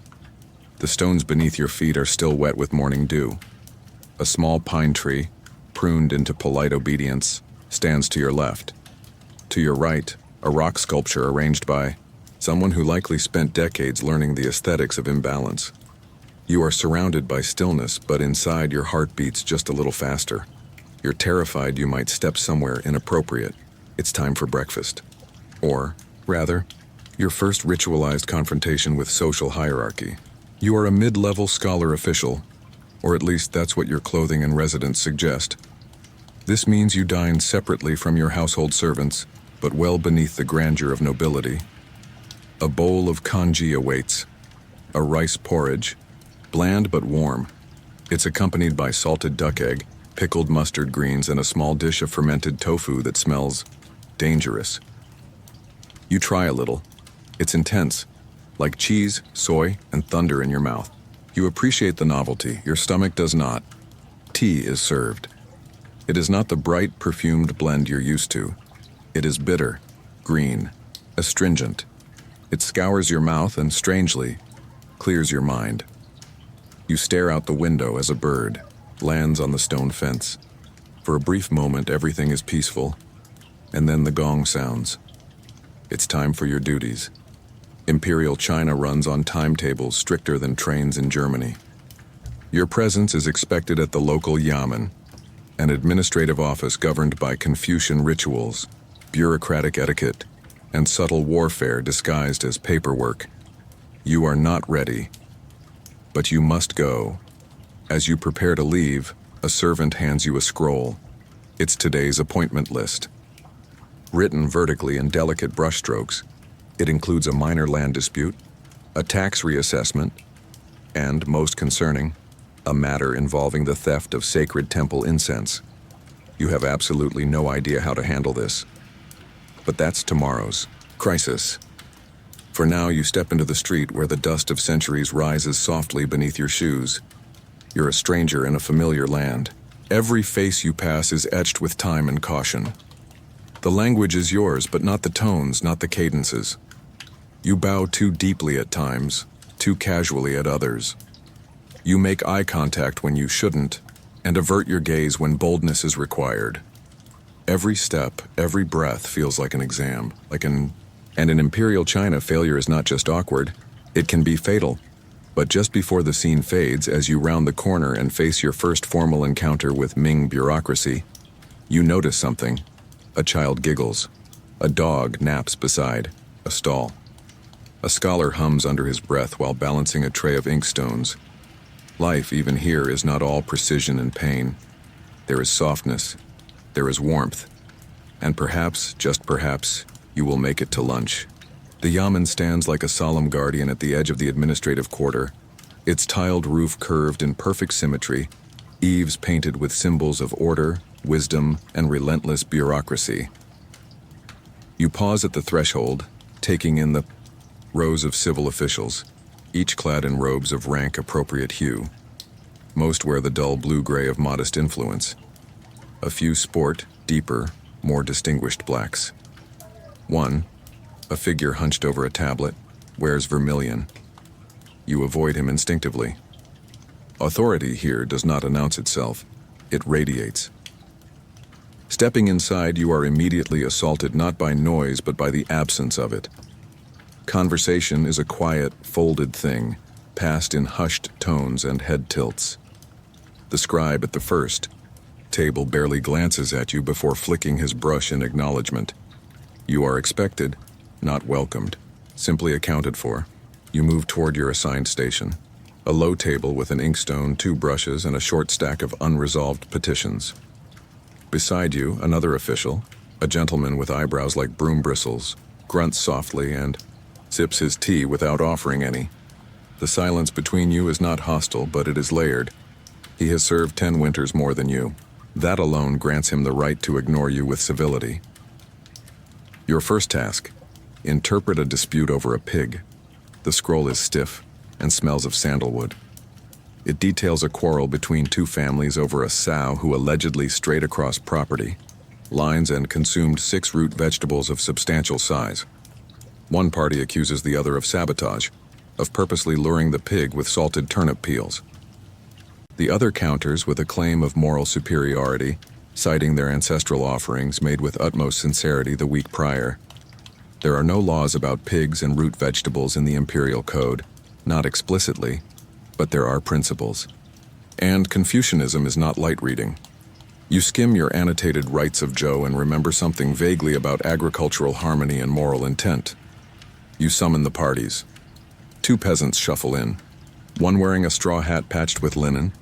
The stones beneath your feet are still wet with morning dew. A small pine tree, pruned into polite obedience, stands to your left. To your right, a rock sculpture arranged by someone who likely spent decades learning the aesthetics of imbalance. You are surrounded by stillness, but inside your heart beats just a little faster. You're terrified you might step somewhere inappropriate. It's time for breakfast. Or, rather, your first ritualized confrontation with social hierarchy. You are a mid-level scholar official, or at least that's what your clothing and residence suggest. This means you dine separately from your household servants, but well beneath the grandeur of nobility. A bowl of congee awaits, a rice porridge, bland but warm. It's accompanied by salted duck egg, pickled mustard greens, and a small dish of fermented tofu that smells dangerous. You try a little. It's intense, like cheese, soy, and thunder in your mouth. You appreciate the novelty, your stomach does not. Tea is served. It is not the bright, perfumed blend you're used to. It is bitter, green, astringent. It scours your mouth and, strangely, clears your mind. You stare out the window as a bird lands on the stone fence. For a brief moment, everything is peaceful, and then the gong sounds. It's time for your duties. Imperial China runs on timetables stricter than trains in Germany. Your presence is expected at the local yamen, an administrative office governed by Confucian rituals, bureaucratic etiquette, and subtle warfare disguised as paperwork. You are not ready, but you must go. As you prepare to leave, a servant hands you a scroll. It's today's appointment list. Written vertically in delicate brushstrokes, it includes a minor land dispute, a tax reassessment, and, most concerning, a matter involving the theft of sacred temple incense. You have absolutely no idea how to handle this. But that's tomorrow's crisis. For now, you step into the street where the dust of centuries rises softly beneath your shoes. You're a stranger in a familiar land. Every face you pass is etched with time and caution. The language is yours, but not the tones, not the cadences. You bow too deeply at times, too casually at others. You make eye contact when you shouldn't, and avert your gaze when boldness is required. Every step, every breath feels like an exam, and in Imperial China, failure is not just awkward, it can be fatal. But just before the scene fades, as you round the corner and face your first formal encounter with Ming bureaucracy, you notice something. A child giggles. A dog naps beside a stall. A scholar hums under his breath while balancing a tray of inkstones. Life, even here, is not all precision and pain. There is softness. There is warmth. And perhaps, just perhaps, you will make it to lunch. The yamen stands like a solemn guardian at the edge of the administrative quarter, its tiled roof curved in perfect symmetry, eaves painted with symbols of order, wisdom, and relentless bureaucracy. You pause at the threshold, taking in the rows of civil officials, each clad in robes of rank-appropriate hue. Most wear the dull blue-gray of modest influence. A few sport deeper, more distinguished blacks. One, a figure hunched over a tablet, wears vermilion. You avoid him instinctively. Authority here does not announce itself, it radiates. Stepping inside, you are immediately assaulted not by noise but by the absence of it. Conversation is a quiet, folded thing, passed in hushed tones and head tilts. The scribe at the first table barely glances at you before flicking his brush in acknowledgement. You are expected, not welcomed, simply accounted for. You move toward your assigned station. A low table with an inkstone, 2 brushes, and a short stack of unresolved petitions. Beside you, another official, a gentleman with eyebrows like broom bristles, grunts softly and sips his tea without offering any. The silence between you is not hostile, but it is layered. He has served 10 winters more than you. That alone grants him the right to ignore you with civility. Your first task: interpret a dispute over a pig. The scroll is stiff and smells of sandalwood. It details a quarrel between 2 families over a sow who allegedly strayed across property lines and consumed 6 root vegetables of substantial size. One party accuses the other of sabotage, of purposely luring the pig with salted turnip peels. The other counters with a claim of moral superiority, citing their ancestral offerings made with utmost sincerity the week prior. There are no laws about pigs and root vegetables in the Imperial Code, not explicitly, but there are principles. And Confucianism is not light reading. You skim your annotated Rights of Joe and remember something vaguely about agricultural harmony and moral intent. You summon the parties. 2 peasants shuffle in, one wearing a straw hat patched with linen,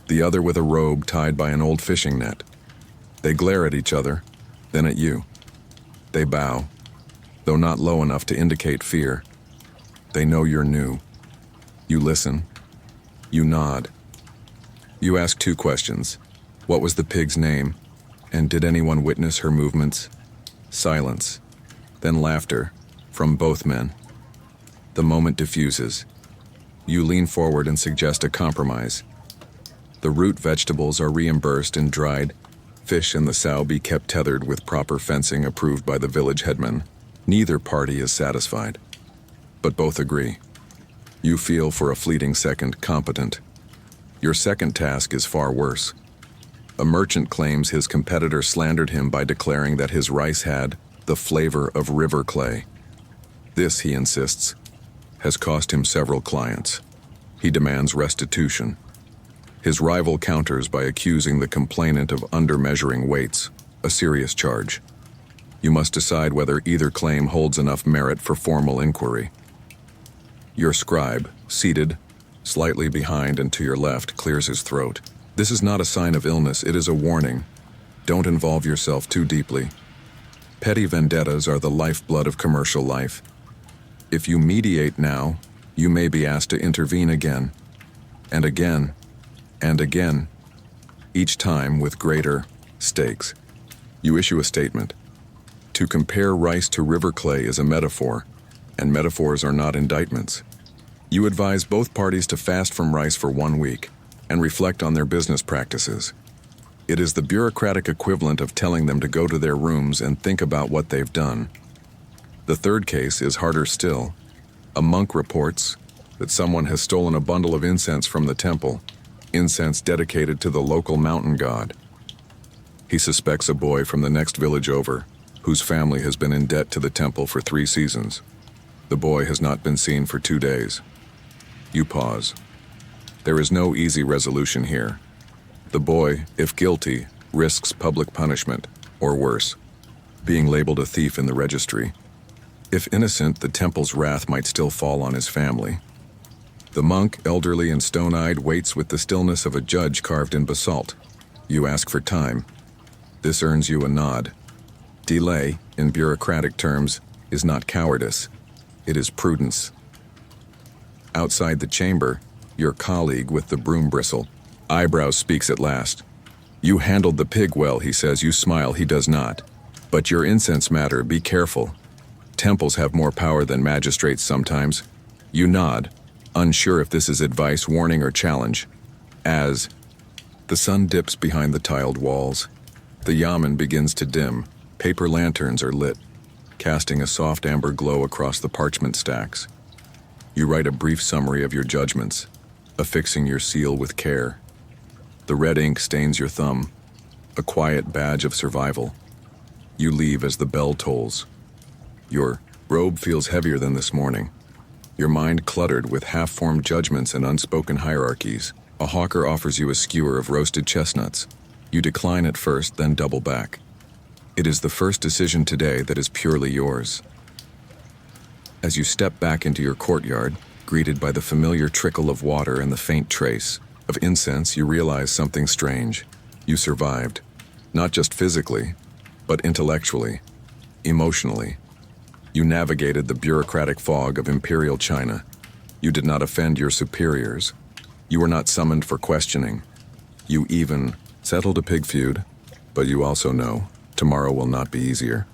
the other with a robe tied by an old fishing net. They glare at each other, then at you. They bow, though not low enough to indicate fear. They know you're new. You listen. You nod. You ask 2 questions. What was the pig's name? And did anyone witness her movements? Silence. Then laughter, from both men. The moment diffuses. You lean forward and suggest a compromise. The root vegetables are reimbursed and dried. Fish and the sow be kept tethered with proper fencing approved by the village headman. Neither party is satisfied, but both agree. You feel for a fleeting second competent. Your second task is far worse. A merchant claims his competitor slandered him by declaring that his rice had the flavor of river clay. This, he insists, has cost him several clients. He demands restitution. His rival counters by accusing the complainant of under-measuring weights, a serious charge. You must decide whether either claim holds enough merit for formal inquiry. Your scribe, seated, slightly behind and to your left, clears his throat. This is not a sign of illness, it is a warning. Don't involve yourself too deeply. Petty vendettas are the lifeblood of commercial life. If you mediate now, you may be asked to intervene again, and again, and again, each time with greater stakes. You issue a statement. To compare rice to river clay is a metaphor, and metaphors are not indictments. You advise both parties to fast from rice for 1 week and reflect on their business practices. It is the bureaucratic equivalent of telling them to go to their rooms and think about what they've done. The third case is harder still. A monk reports that someone has stolen a bundle of incense from the temple, incense dedicated to the local mountain god. He suspects a boy from the next village over, whose family has been in debt to the temple for 3 seasons. The boy has not been seen for 2 days. You pause. There is no easy resolution here. The boy, if guilty, risks public punishment, or worse, being labeled a thief in the registry. If innocent, the temple's wrath might still fall on his family. The monk, elderly and stone-eyed, waits with the stillness of a judge carved in basalt. You ask for time. This earns you a nod. Delay, in bureaucratic terms, is not cowardice. It is prudence. Outside the chamber, your colleague with the broom bristle, eyebrows, speaks at last. You handled the pig well, he says. You smile, he does not. But your incense matter, be careful. Temples have more power than magistrates sometimes. You nod, unsure if this is advice, warning, or challenge. As the sun dips behind the tiled walls, the yamen begins to dim. Paper lanterns are lit, casting a soft amber glow across the parchment stacks. You write a brief summary of your judgments, affixing your seal with care. The red ink stains your thumb, a quiet badge of survival. You leave as the bell tolls. Your robe feels heavier than this morning, your mind cluttered with half-formed judgments and unspoken hierarchies. A hawker offers you a skewer of roasted chestnuts. You decline at first, then double back. It is the first decision today that is purely yours. As you step back into your courtyard, greeted by the familiar trickle of water and the faint trace of incense, you realize something strange. You survived, not just physically, but intellectually, emotionally. You navigated the bureaucratic fog of Imperial China. You did not offend your superiors. You were not summoned for questioning. You even settled a pig feud, but you also know tomorrow will not be easier.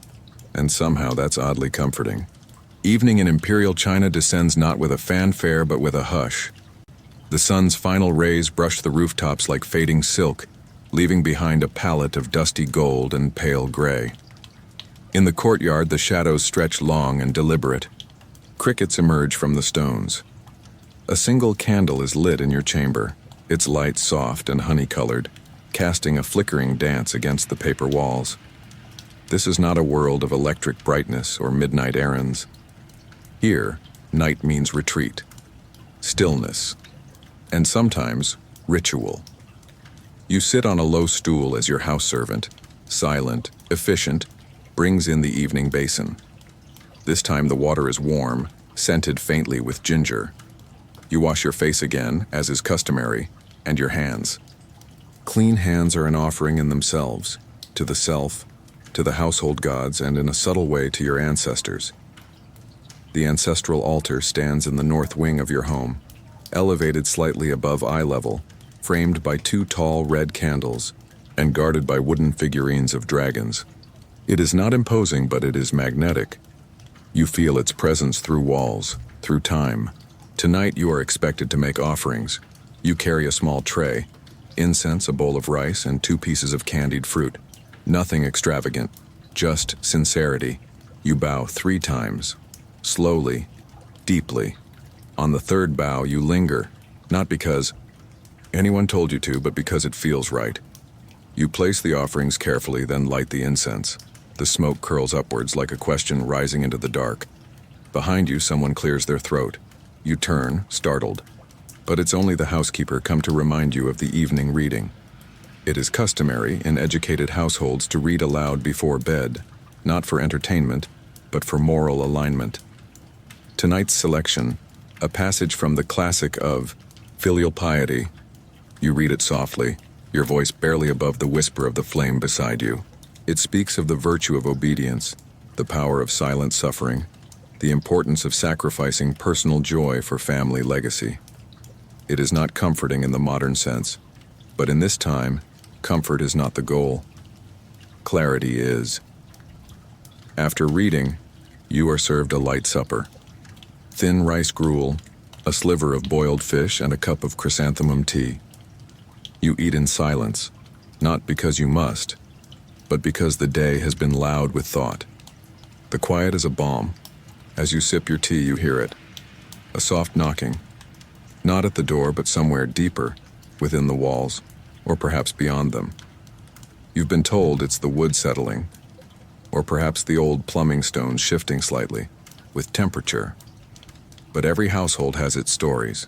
And somehow that's oddly comforting. Evening in Imperial China descends not with a fanfare but with a hush. The sun's final rays brush the rooftops like fading silk, leaving behind a palette of dusty gold and pale gray. In the courtyard, the shadows stretch long and deliberate. Crickets emerge from the stones. A single candle is lit in your chamber, its light soft and honey-colored, casting a flickering dance against the paper walls. This is not a world of electric brightness or midnight errands. Here, night means retreat, stillness, and sometimes ritual. You sit on a low stool as your house servant, silent, efficient, brings in the evening basin. This time the water is warm, scented faintly with ginger. You wash your face again, as is customary, and your hands. Clean hands are an offering in themselves, to the self, to the household gods, and in a subtle way to your ancestors. The ancestral altar stands in the north wing of your home, elevated slightly above eye level, framed by 2 tall red candles, and guarded by wooden figurines of dragons. It is not imposing, but it is magnetic. You feel its presence through walls, through time. Tonight you are expected to make offerings. You carry a small tray, incense, a bowl of rice, and 2 pieces of candied fruit. Nothing extravagant, just sincerity. You bow 3 times, slowly, deeply. On the 3rd bow, you linger, not because anyone told you to, but because it feels right. You place the offerings carefully, then light the incense. The smoke curls upwards like a question rising into the dark. Behind you, someone clears their throat. You turn, startled. But it's only the housekeeper come to remind you of the evening reading. It is customary in educated households to read aloud before bed, not for entertainment, but for moral alignment. Tonight's selection, a passage from the classic of filial piety. You read it softly, your voice barely above the whisper of the flame beside you. It speaks of the virtue of obedience, the power of silent suffering, the importance of sacrificing personal joy for family legacy. It is not comforting in the modern sense, but in this time, comfort is not the goal. Clarity is. After reading, you are served a light supper. Thin rice gruel, a sliver of boiled fish, and a cup of chrysanthemum tea. You eat in silence, not because you must, but because the day has been loud with thought. The quiet is a balm. As you sip your tea, you hear it. A soft knocking. Not at the door, but somewhere deeper, within the walls, or perhaps beyond them. You've been told it's the wood settling, or perhaps the old plumbing stones shifting slightly, with temperature. But every household has its stories.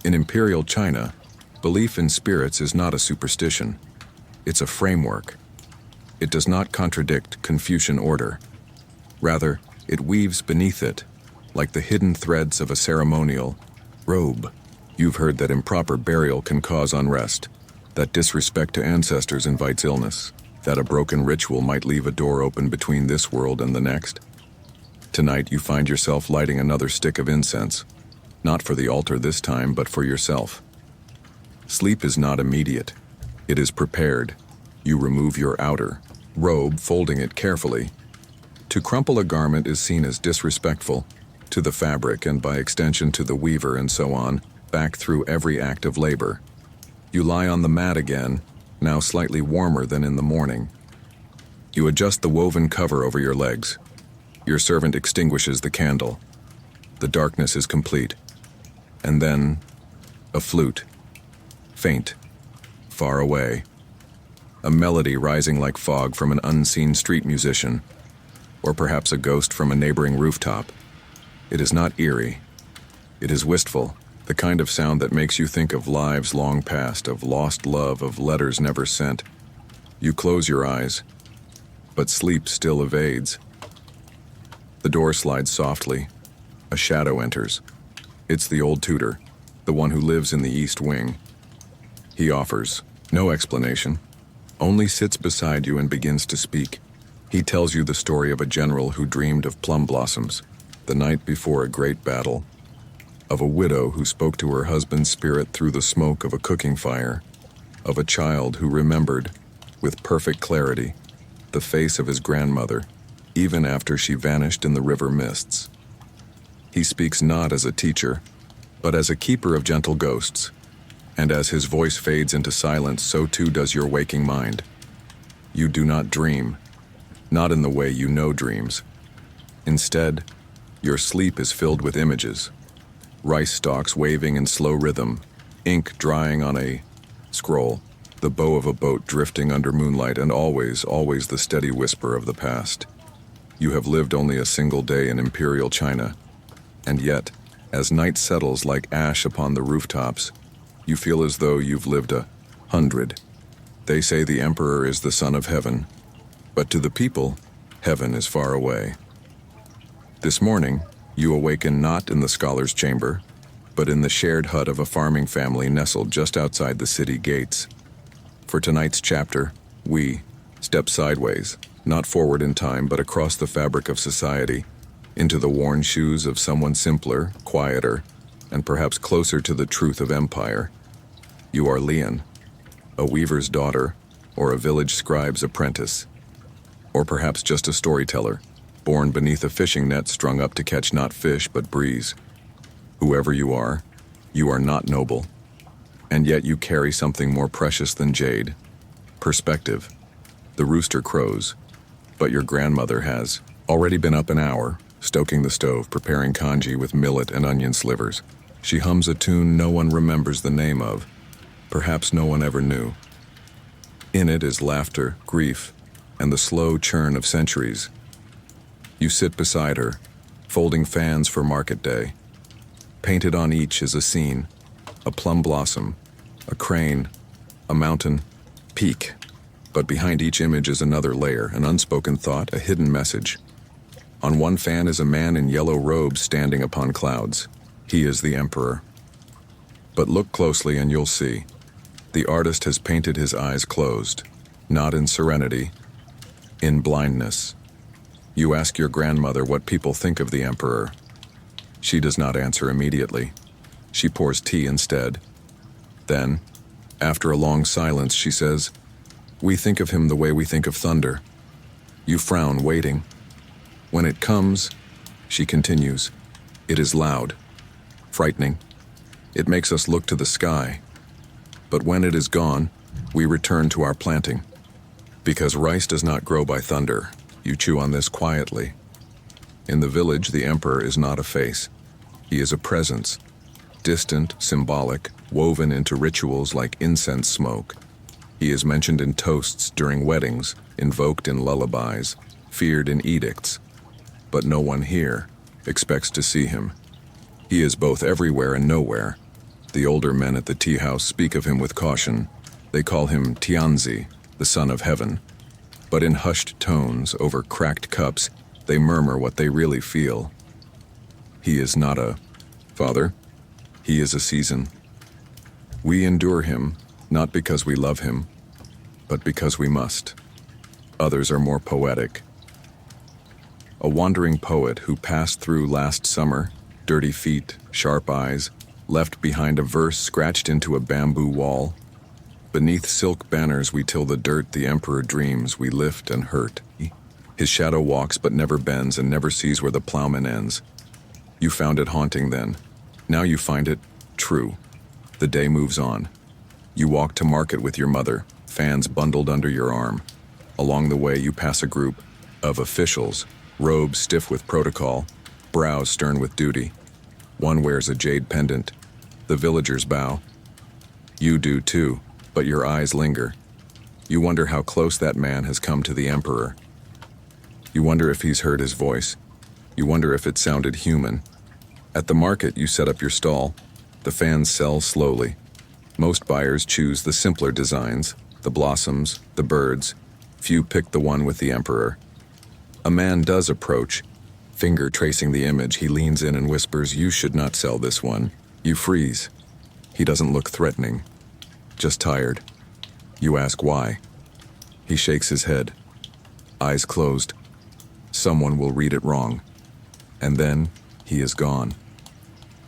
In Imperial China, belief in spirits is not a superstition. It's a framework. It does not contradict Confucian order. Rather, it weaves beneath it, like the hidden threads of a ceremonial robe. You've heard that improper burial can cause unrest, that disrespect to ancestors invites illness, that a broken ritual might leave a door open between this world and the next. Tonight you find yourself lighting another stick of incense, not for the altar this time, but for yourself. Sleep is not immediate. It is prepared. You remove your outer robe, folding it carefully. To crumple a garment is seen as disrespectful to the fabric and by extension to the weaver and so on, back through every act of labor. You lie on the mat again, now slightly warmer than in the morning. You adjust the woven cover over your legs. Your servant extinguishes the candle. The darkness is complete. And then, a flute. Faint. Far away. A melody rising like fog from an unseen street musician, or perhaps a ghost from a neighboring rooftop. It is not eerie. It is wistful, the kind of sound that makes you think of lives long past, of lost love, of letters never sent. You close your eyes, but sleep still evades. The door slides softly. A shadow enters. It's the old tutor, the one who lives in the East Wing. He offers no explanation, only sits beside you and begins to speak. He tells you the story of a general who dreamed of plum blossoms the night before a great battle, of a widow who spoke to her husband's spirit through the smoke of a cooking fire, of a child who remembered, with perfect clarity, the face of his grandmother, even after she vanished in the river mists. He speaks not as a teacher, but as a keeper of gentle ghosts, and as his voice fades into silence, so too does your waking mind. You do not dream, not in the way you know dreams. Instead, your sleep is filled with images. Rice stalks waving in slow rhythm, ink drying on a scroll, the bow of a boat drifting under moonlight, and always, always the steady whisper of the past. You have lived only a single day in Imperial China, and yet, as night settles like ash upon the rooftops, you feel as though you've lived 100. They say the emperor is the son of heaven, but to the people, heaven is far away. This morning, you awaken not in the scholar's chamber, but in the shared hut of a farming family nestled just outside the city gates. For tonight's chapter, we step sideways, not forward in time, but across the fabric of society, into the worn shoes of someone simpler, quieter, and perhaps closer to the truth of empire. You are Leon, a weaver's daughter, or a village scribe's apprentice, or perhaps just a storyteller, born beneath a fishing net strung up to catch not fish but breeze. Whoever you are not noble. And yet you carry something more precious than jade. Perspective. The rooster crows, but your grandmother has already been up an hour, stoking the stove, preparing congee with millet and onion slivers. She hums a tune no one remembers the name of, perhaps no one ever knew. In it is laughter, grief, and the slow churn of centuries. You sit beside her, folding fans for market day. Painted on each is a scene, a plum blossom, a crane, a mountain, peak. But behind each image is another layer, an unspoken thought, a hidden message. On one fan is a man in yellow robes standing upon clouds. He is the emperor. But look closely and you'll see. The artist has painted his eyes closed, not in serenity, in blindness. You ask your grandmother what people think of the emperor. She does not answer immediately. She pours tea instead. Then, after a long silence, she says, "We think of him the way we think of thunder." You frown, waiting. When it comes, she continues, it is loud, frightening. It makes us look to the sky. But when it is gone, we return to our planting. Because rice does not grow by thunder, you chew on this quietly. In the village, the emperor is not a face. He is a presence, distant, symbolic, woven into rituals like incense smoke. He is mentioned in toasts during weddings, invoked in lullabies, feared in edicts. But no one here expects to see him. He is both everywhere and nowhere. The older men at the tea house speak of him with caution. They call him Tianzi, the son of heaven. But in hushed tones, over cracked cups, they murmur what they really feel. He is not a father. He is a season. We endure him, not because we love him, but because we must. Others are more poetic. A wandering poet who passed through last summer, dirty feet, sharp eyes, left behind a verse scratched into a bamboo wall. Beneath silk banners we till the dirt the emperor dreams we lift and hurt. His shadow walks but never bends and never sees where the plowman ends. You found it haunting then. Now you find it true. The day moves on. You walk to market with your mother, fans bundled under your arm. Along the way you pass a group of officials, robes stiff with protocol, brows stern with duty. One wears a jade pendant. The villagers bow. You do too, but your eyes linger. You wonder how close that man has come to the emperor. You wonder if he's heard his voice. You wonder if it sounded human. At the market, you set up your stall. The fans sell slowly. Most buyers choose the simpler designs, the blossoms, the birds. Few pick the one with the emperor. A man does approach. Finger tracing the image, he leans in and whispers, "You should not sell this one." You freeze. He doesn't look threatening, just tired. You ask why. He shakes his head, eyes closed. Someone will read it wrong. And then he is gone.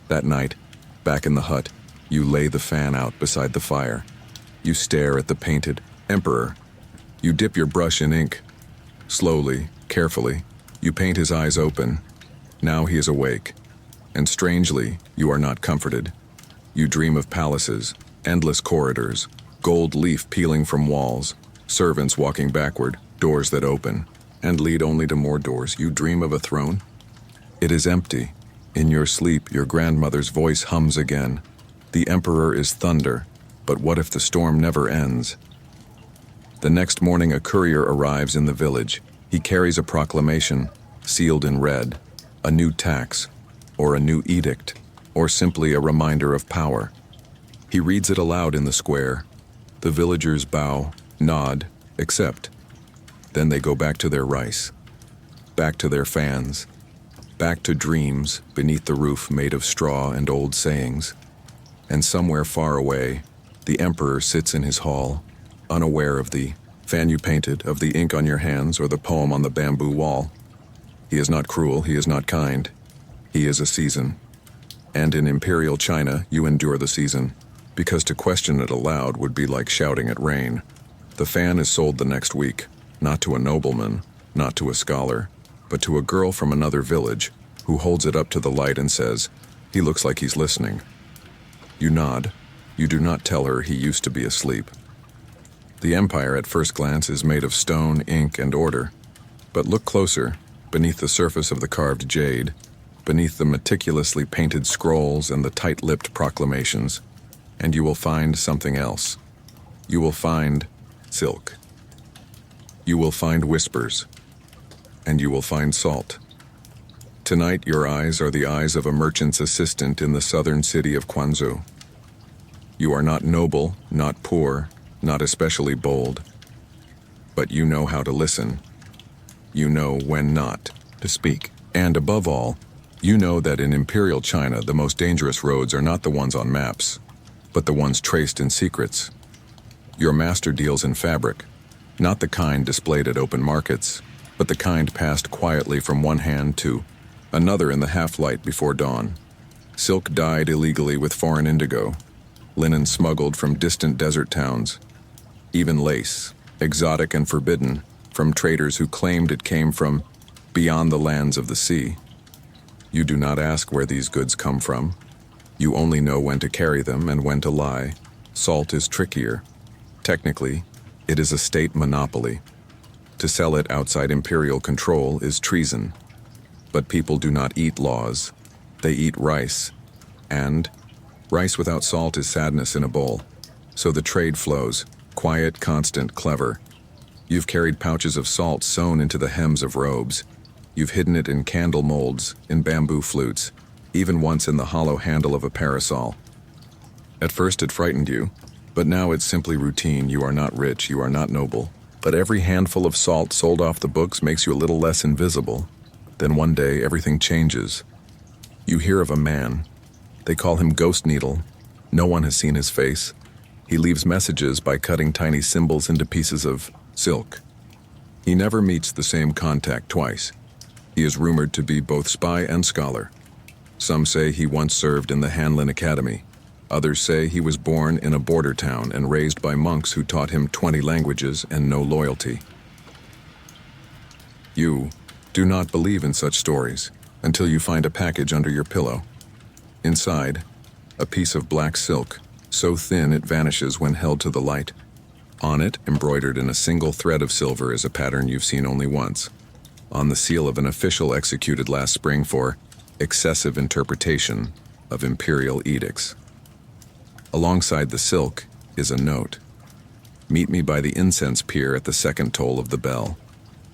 That night, back in the hut, you lay the fan out beside the fire. You stare at the painted emperor. You dip your brush in ink. Slowly, carefully, you paint his eyes open. Now he is awake. And strangely, you are not comforted. You dream of palaces, endless corridors, gold leaf peeling from walls, servants walking backward, doors that open, and lead only to more doors. You dream of a throne? It is empty. In your sleep, your grandmother's voice hums again. The emperor is thunder, but what if the storm never ends? The next morning, a courier arrives in the village. He carries a proclamation, sealed in red, a new tax, or a new edict, or simply a reminder of power. He reads it aloud in the square. The villagers bow, nod, accept. Then they go back to their rice, back to their fans, back to dreams beneath the roof made of straw and old sayings. And somewhere far away, the emperor sits in his hall, unaware of the fan you painted, of the ink on your hands, or the poem on the bamboo wall. He is not cruel, he is not kind. He is a season. And in Imperial China, you endure the season, because to question it aloud would be like shouting at rain. The fan is sold the next week, not to a nobleman, not to a scholar, but to a girl from another village, who holds it up to the light and says, He looks like he's listening. You nod. You do not tell her he used to be asleep. The empire at first glance is made of stone, ink, and order. But look closer, beneath the surface of the carved jade, beneath the meticulously painted scrolls and the tight-lipped proclamations, and you will find something else. You will find silk. You will find whispers. And you will find salt. Tonight, your eyes are the eyes of a merchant's assistant in the southern city of Quanzhou. You are not noble, not poor, not especially bold. But you know how to listen. You know when not to speak. And above all, you know that in Imperial China, the most dangerous roads are not the ones on maps, but the ones traced in secrets. Your master deals in fabric, not the kind displayed at open markets, but the kind passed quietly from one hand to another in the half-light before dawn. Silk dyed illegally with foreign indigo, linen smuggled from distant desert towns, even lace, exotic and forbidden, from traders who claimed it came from beyond the lands of the sea. You do not ask where these goods come from. You only know when to carry them and when to lie. Salt is trickier. Technically, it is a state monopoly. To sell it outside imperial control is treason. But people do not eat laws. They eat rice. And rice without salt is sadness in a bowl. So the trade flows, quiet, constant, clever. You've carried pouches of salt sewn into the hems of robes. You've hidden it in candle molds, in bamboo flutes, even once in the hollow handle of a parasol. At first it frightened you, but now it's simply routine. You are not rich, you are not noble. But every handful of salt sold off the books makes you a little less invisible. Then one day everything changes. You hear of a man. They call him Ghost Needle. No one has seen his face. He leaves messages by cutting tiny symbols into pieces of silk. He never meets the same contact twice. He is rumored to be both spy and scholar. Some say he once served in the Hanlin Academy. Others say he was born in a border town and raised by monks who taught him 20 languages and no loyalty. You do not believe in such stories until you find a package under your pillow. Inside, a piece of black silk, so thin it vanishes when held to the light. On it, embroidered in a single thread of silver, is a pattern you've seen only once. On the seal of an official executed last spring for excessive interpretation of imperial edicts. Alongside the silk is a note. Meet me by the incense pier at the second toll of the bell.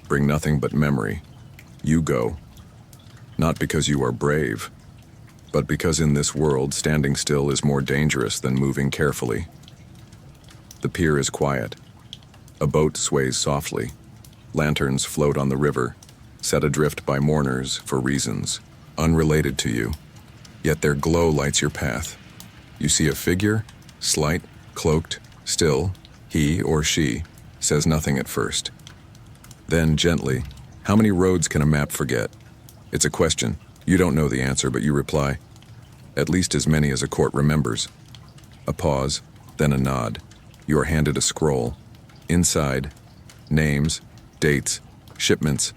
Bring nothing but memory. You go. Not because you are brave, but because in this world standing still is more dangerous than moving carefully. The pier is quiet. A boat sways softly. Lanterns float on the river, set adrift by mourners for reasons unrelated to you. Yet their glow lights your path. You see a figure, slight, cloaked, still. He or she says nothing at first. Then, gently, how many roads can a map forget? It's a question. You don't know the answer, but you reply, at least as many as a court remembers. A pause, then a nod. You are handed a scroll. Inside, names, dates, shipments.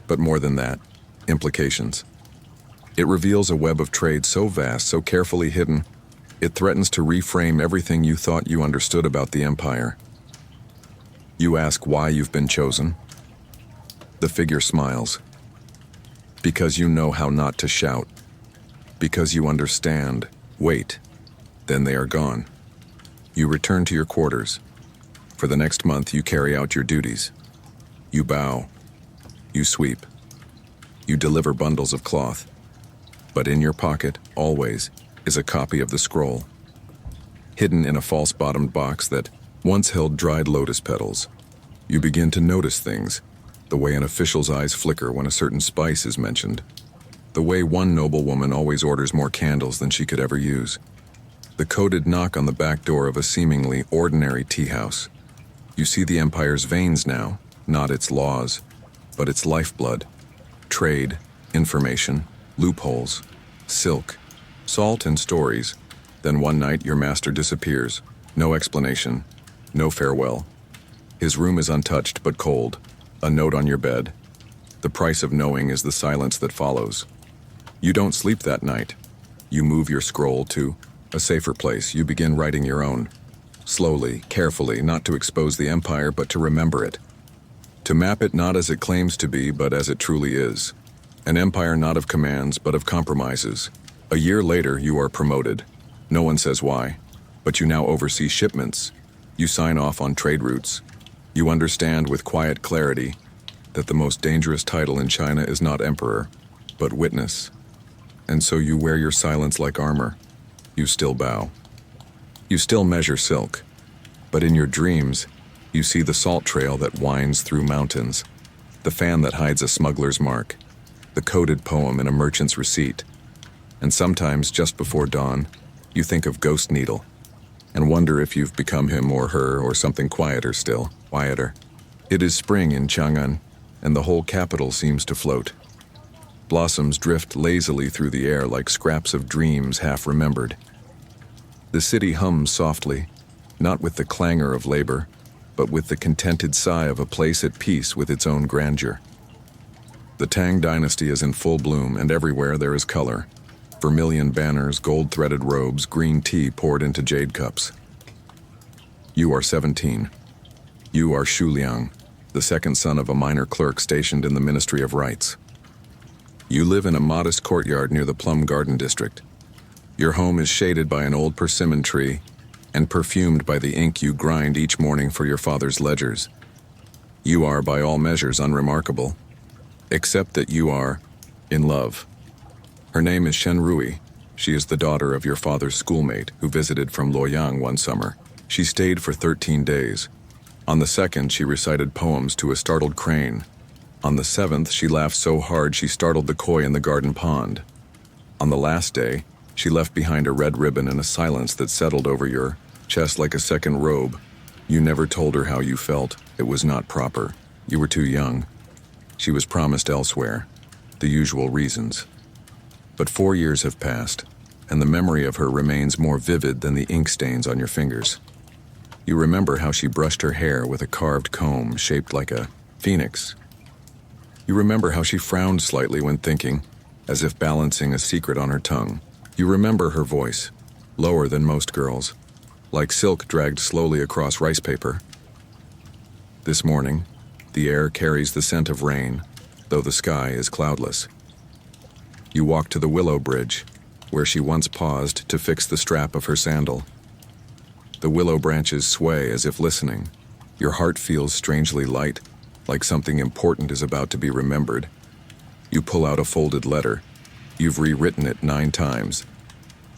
But more than that, implications. It reveals a web of trade so vast, so carefully hidden, it threatens to reframe everything you thought you understood about the empire. You ask why you've been chosen. The figure smiles. Because you know how not to shout. Because you understand. Wait. Then they are gone. You return to your quarters. For the next month, you carry out your duties. You bow. You sweep. You deliver bundles of cloth. But in your pocket, always, is a copy of the scroll. Hidden in a false-bottomed box that once held dried lotus petals. You begin to notice things. The way an official's eyes flicker when a certain spice is mentioned. The way one noblewoman always orders more candles than she could ever use. The coded knock on the back door of a seemingly ordinary tea house. You see the empire's veins now, not its laws, but its lifeblood. Trade, information, loopholes, silk, salt and stories. Then one night your master disappears. No explanation, no farewell. His room is untouched but cold. A note on your bed. The price of knowing is the silence that follows. You don't sleep that night. You move your scroll to a safer place. You begin writing your own. Slowly, carefully, not to expose the empire, but to remember it. To map it not as it claims to be, but as it truly is. An empire not of commands, but of compromises. A year later, you are promoted. No one says why, but you now oversee shipments. You sign off on trade routes. You understand with quiet clarity that the most dangerous title in China is not emperor, but witness. And so you wear your silence like armor. You still bow. You still measure silk. But in your dreams, you see the salt trail that winds through mountains, the fan that hides a smuggler's mark, the coded poem in a merchant's receipt. And sometimes, just before dawn, you think of Ghost Needle and wonder if you've become him or her or something quieter still, quieter. It is spring in Chang'an, and the whole capital seems to float. Blossoms drift lazily through the air like scraps of dreams half remembered. The city hums softly, not with the clangor of labor, but with the contented sigh of a place at peace with its own grandeur. The Tang dynasty is in full bloom, and everywhere there is color. Vermilion banners, gold-threaded robes, green tea poured into jade cups. You are 17. You are Xu Liang, the second son of a minor clerk stationed in the Ministry of Rights. You live in a modest courtyard near the Plum Garden District. Your home is shaded by an old persimmon tree and perfumed by the ink you grind each morning for your father's ledgers. You are, by all measures, unremarkable, except that you are in love. Her name is Shen Rui. She is the daughter of your father's schoolmate who visited from Luoyang one summer. She stayed for 13 days. On the second, she recited poems to a startled crane. On the seventh, she laughed so hard she startled the koi in the garden pond. On the last day, she left behind a red ribbon and a silence that settled over your chest like a second robe. You never told her how you felt. It was not proper. You were too young. She was promised elsewhere. The usual reasons. But 4 years have passed, and the memory of her remains more vivid than the ink stains on your fingers. You remember how she brushed her hair with a carved comb shaped like a phoenix. You remember how she frowned slightly when thinking, as if balancing a secret on her tongue. You remember her voice, lower than most girls, like silk dragged slowly across rice paper. This morning, the air carries the scent of rain, though the sky is cloudless. You walk to the willow bridge, where she once paused to fix the strap of her sandal. The willow branches sway as if listening. Your heart feels strangely light, like something important is about to be remembered. You pull out a folded letter. You've rewritten it 9 times.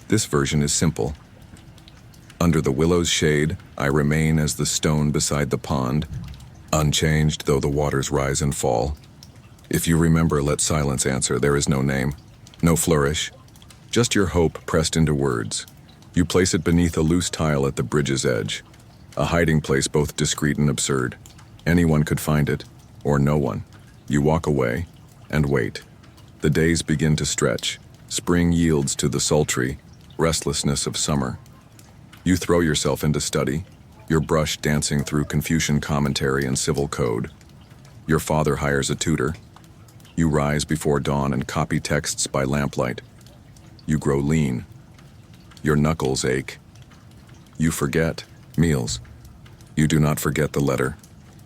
This version is simple. Under the willow's shade, I remain as the stone beside the pond, unchanged though the waters rise and fall. If you remember, let silence answer. There is no name, no flourish, just your hope pressed into words. You place it beneath a loose tile at the bridge's edge, a hiding place both discreet and absurd. Anyone could find it, or no one. You walk away and wait. The days begin to stretch. Spring yields to the sultry restlessness of summer. You throw yourself into study, your brush dancing through Confucian commentary and civil code. Your father hires a tutor. You rise before dawn and copy texts by lamplight. You grow lean. Your knuckles ache. You forget meals. You do not forget the letter.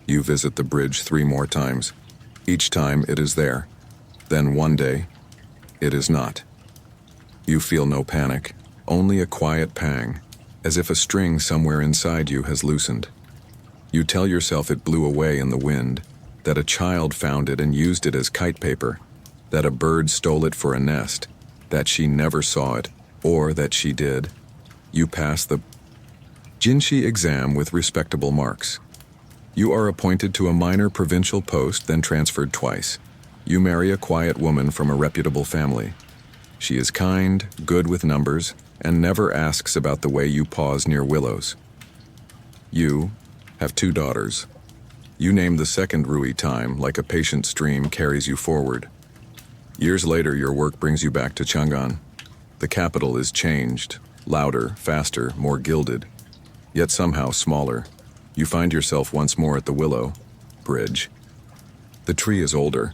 You visit the bridge 3 more times. Each time it is there. Then one day, it is not. You feel no panic, only a quiet pang, as if a string somewhere inside you has loosened. You tell yourself it blew away in the wind, that a child found it and used it as kite paper, that a bird stole it for a nest, that she never saw it, or that she did. You pass the Jinshi exam with respectable marks. You are appointed to a minor provincial post, then transferred twice. You marry a quiet woman from a reputable family. She is kind, good with numbers, and never asks about the way you pause near willows. You have 2 daughters. You name the second Rui time like a patient stream carries you forward. Years later, your work brings you back to Chang'an. The capital is changed, louder, faster, more gilded, yet somehow smaller. You find yourself once more at the willow bridge. The tree is older.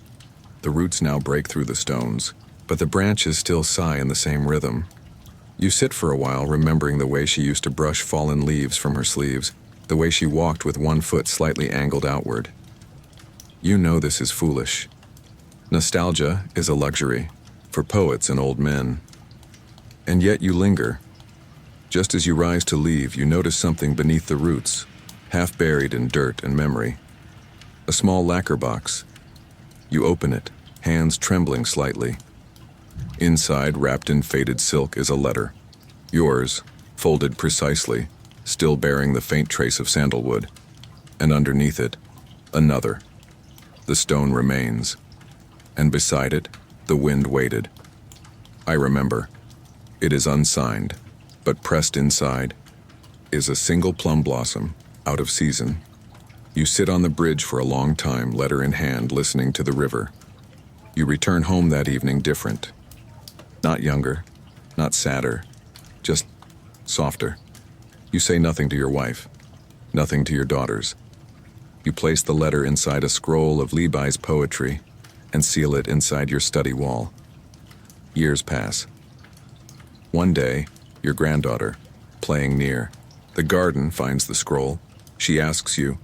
The roots now break through the stones, but the branches still sigh in the same rhythm. You sit for a while, remembering the way she used to brush fallen leaves from her sleeves, the way she walked with one foot slightly angled outward. You know this is foolish. Nostalgia is a luxury for poets and old men. And yet you linger. Just as you rise to leave, you notice something beneath the roots, half buried in dirt and memory. A small lacquer box. You open it, hands trembling slightly. Inside, wrapped in faded silk, is a letter. Yours, folded precisely, still bearing the faint trace of sandalwood. And underneath it, another. The stone remains. And beside it, the wind waited. I remember. It is unsigned, but pressed inside is a single plum blossom, out of season. You sit on the bridge for a long time, letter in hand, listening to the river. You return home that evening different. Not younger, not sadder, just softer. You say nothing to your wife, nothing to your daughters. You place the letter inside a scroll of Levi's poetry and seal it inside your study wall. Years pass. One day, your granddaughter, playing near the garden, finds the scroll. She asks you,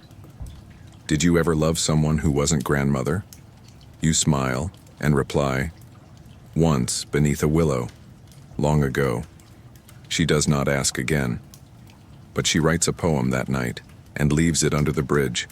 "Did you ever love someone who wasn't grandmother?" You smile and reply, "Once beneath a willow, long ago." She does not ask again, but she writes a poem that night and leaves it under the bridge.